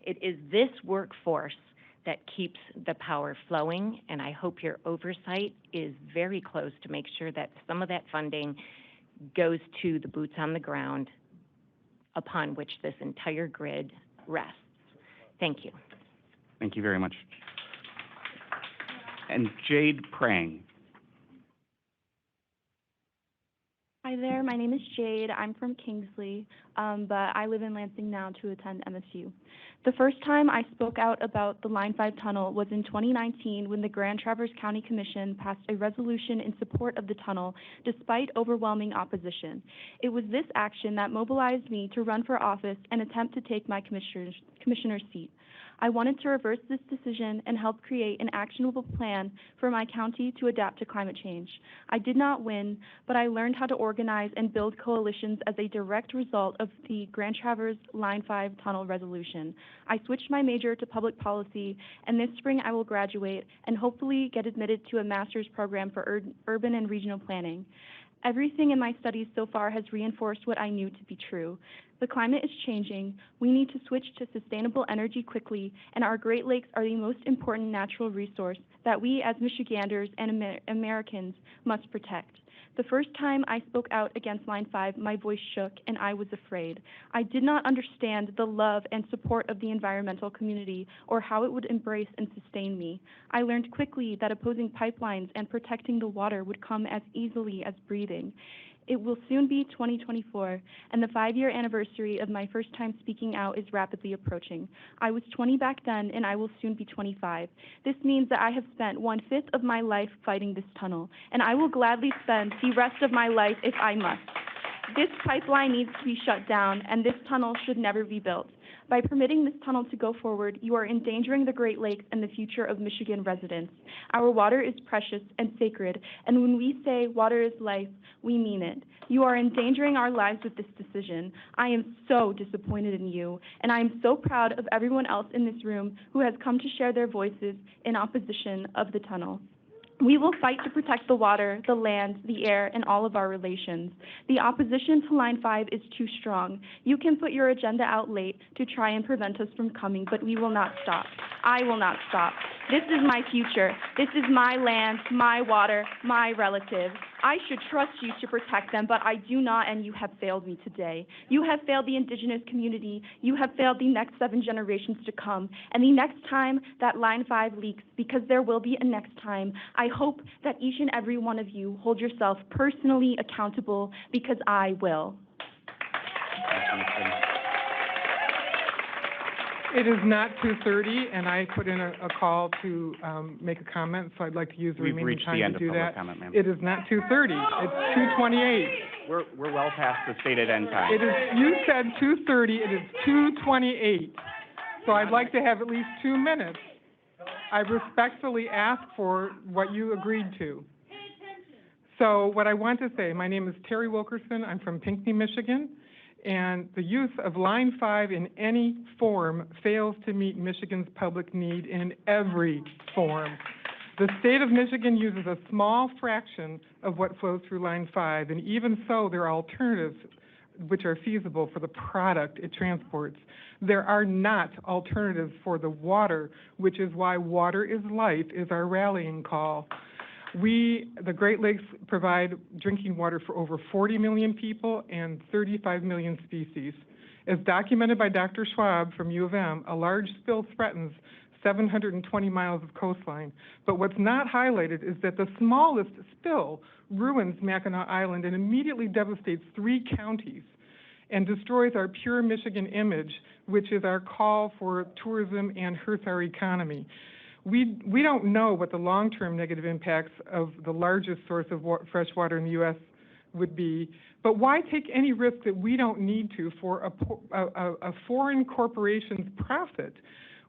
It is this workforce that keeps the power flowing, and I hope your oversight is very close to make sure that some of that funding goes to the boots on the ground upon which this entire grid rests. Thank you. Thank you very much. And Jade Prang. Hi there, my name is Jade. I'm from Kingsley, but I live in Lansing now to attend MSU. The first time I spoke out about the Line 5 tunnel was in 2019 when the Grand Traverse County Commission passed a resolution in support of the tunnel despite overwhelming opposition. It was this action that mobilized me to run for office and attempt to take my commissioner's seat. I wanted to reverse this decision and help create an actionable plan for my county to adapt to climate change. I did not win, but I learned how to organize and build coalitions as a direct result of the Grand Traverse Line 5 tunnel resolution. I switched my major to public policy, and this spring I will graduate and hopefully get admitted to a master's program for urban and regional planning. Everything in my studies so far has reinforced what I knew to be true. The climate is changing. We need to switch to sustainable energy quickly, and our Great Lakes are the most important natural resource that we as Michiganders and Americans must protect. The first time I spoke out against Line 5, my voice shook and I was afraid. I did not understand the love and support of the environmental community or how it would embrace and sustain me. I learned quickly that opposing pipelines and protecting the water would come as easily as breathing. It will soon be 2024, and the 5-year anniversary of my first time speaking out is rapidly approaching. I was 20 back then, and I will soon be 25. This means that I have spent 1/5 of my life fighting this tunnel, and I will gladly spend the rest of my life if I must. This pipeline needs to be shut down, and this tunnel should never be built. By permitting this tunnel to go forward, you are endangering the Great Lakes and the future of Michigan residents. Our water is precious and sacred, and when we say water is life, we mean it. You are endangering our lives with this decision. I am so disappointed in you, and I am so proud of everyone else in this room who has come to share their voices in opposition of the tunnel. We will fight to protect the water, the land, the air, and all of our relations. The opposition to Line 5 is too strong. You can put your agenda out late to try and prevent us from coming, but we will not stop. I will not stop. This is my future. This is my land, my water, my relatives. I should trust you to protect them, but I do not, and you have failed me today. You have failed the Indigenous community. You have failed the next 7 generations to come. And the next time that Line 5 leaks, because there will be a next time, I I hope that each and every one of you hold yourself personally accountable, because I will. It is not 2:30, and I put in a call to make a comment, so I'd like to use the We've remaining reached the time end to of do public that. comment, ma'am. It is not 2:30, it's 2:28. We're well past the stated end time. It is, you said 2:30, it is 2:28. So I'd like to have at least 2 minutes. I respectfully ask for what you agreed to. So what I want to say, my name is Terry Wilkerson, I'm from Pinckney, Michigan, and the use of Line 5 in any form fails to meet Michigan's public need in every form. The state of Michigan uses a small fraction of what flows through Line 5, and even so, there are alternatives which are feasible for the product it transports. There are not alternatives for the water, which is why Water is Life is our rallying call. The Great Lakes provide drinking water for over 40 million people and 35 million species. As documented by Dr. Schwab from U of M, a large spill threatens 720 miles of coastline. But what's not highlighted is that the smallest spill ruins Mackinac Island and immediately devastates 3 counties and destroys our pure Michigan image, which is our call for tourism and hurts our economy. We don't know what the long-term negative impacts of the largest source of fresh water in the U.S. would be, but why take any risk that we don't need to for a foreign corporation's profit?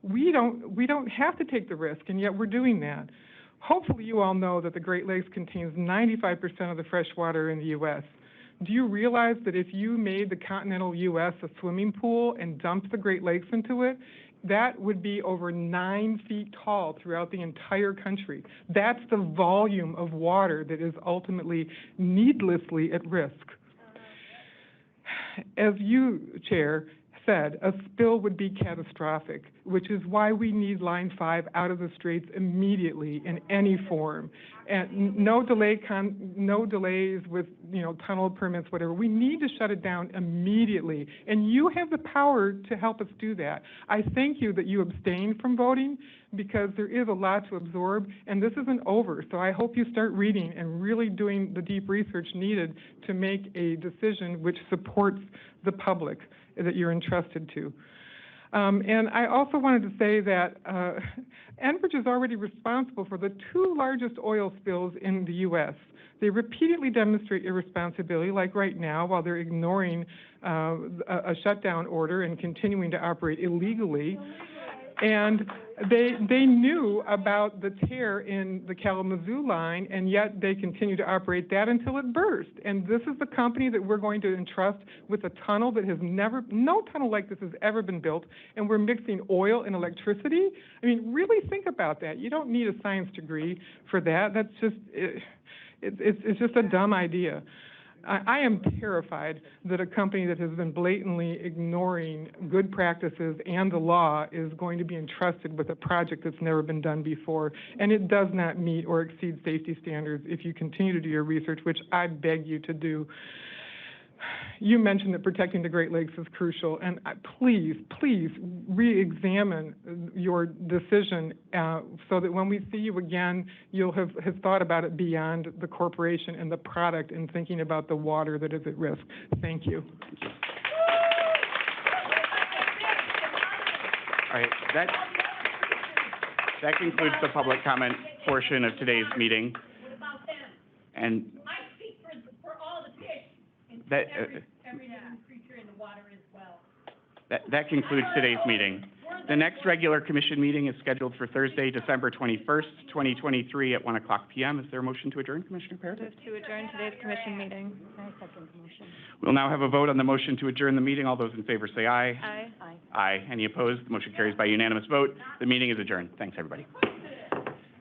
We don't have to take the risk, and yet we're doing that. Hopefully you all know that the Great Lakes contains 95% of the fresh water in the U.S. Do you realize that if you made the continental U.S. a swimming pool and dumped the Great Lakes into it, that would be over 9 feet tall throughout the entire country? That's the volume of water that is ultimately needlessly at risk. As you, Chair, said, a spill would be catastrophic, which is why we need Line 5 out of the straits immediately in any form. And no delays with, tunnel permits, whatever. We need to shut it down immediately. And you have the power to help us do that. I thank you that you abstained from voting, because there is a lot to absorb, and this isn't over. So I hope you start reading and really doing the deep research needed to make a decision which supports the public that you're entrusted to. And I also wanted to say that Enbridge is already responsible for the 2 largest oil spills in the U.S. They repeatedly demonstrate irresponsibility, like right now, while they're ignoring a shutdown order and continuing to operate illegally. And they knew about the tear in the Kalamazoo line, and yet they continue to operate that until it burst. And this is the company that we're going to entrust with a tunnel that has no tunnel like this has ever been built, and we're mixing oil and electricity? I mean, really think about that. You don't need a science degree for that. That's just, it's just a dumb idea. I am terrified that a company that has been blatantly ignoring good practices and the law is going to be entrusted with a project that's never been done before, and it does not meet or exceed safety standards if you continue to do your research, which I beg you to do. You mentioned that protecting the Great Lakes is crucial, and please re-examine your decision so that when we see you again, you'll have thought about it beyond the corporation and the product and thinking about the water that is at risk. Thank you. All right, that concludes the public comment portion of today's meeting. And that concludes today's meeting. The next regular commission meeting is scheduled for Thursday, December 21st, 2023 at 1:00 p.m. Is there a motion to adjourn, Commissioner Parrish? Move to adjourn today's commission meeting. I second the motion. We'll now have a vote on the motion to adjourn the meeting. All those in favor say aye. Aye. Aye. Aye. Any opposed? The motion carries by unanimous vote. The meeting is adjourned. Thanks, everybody.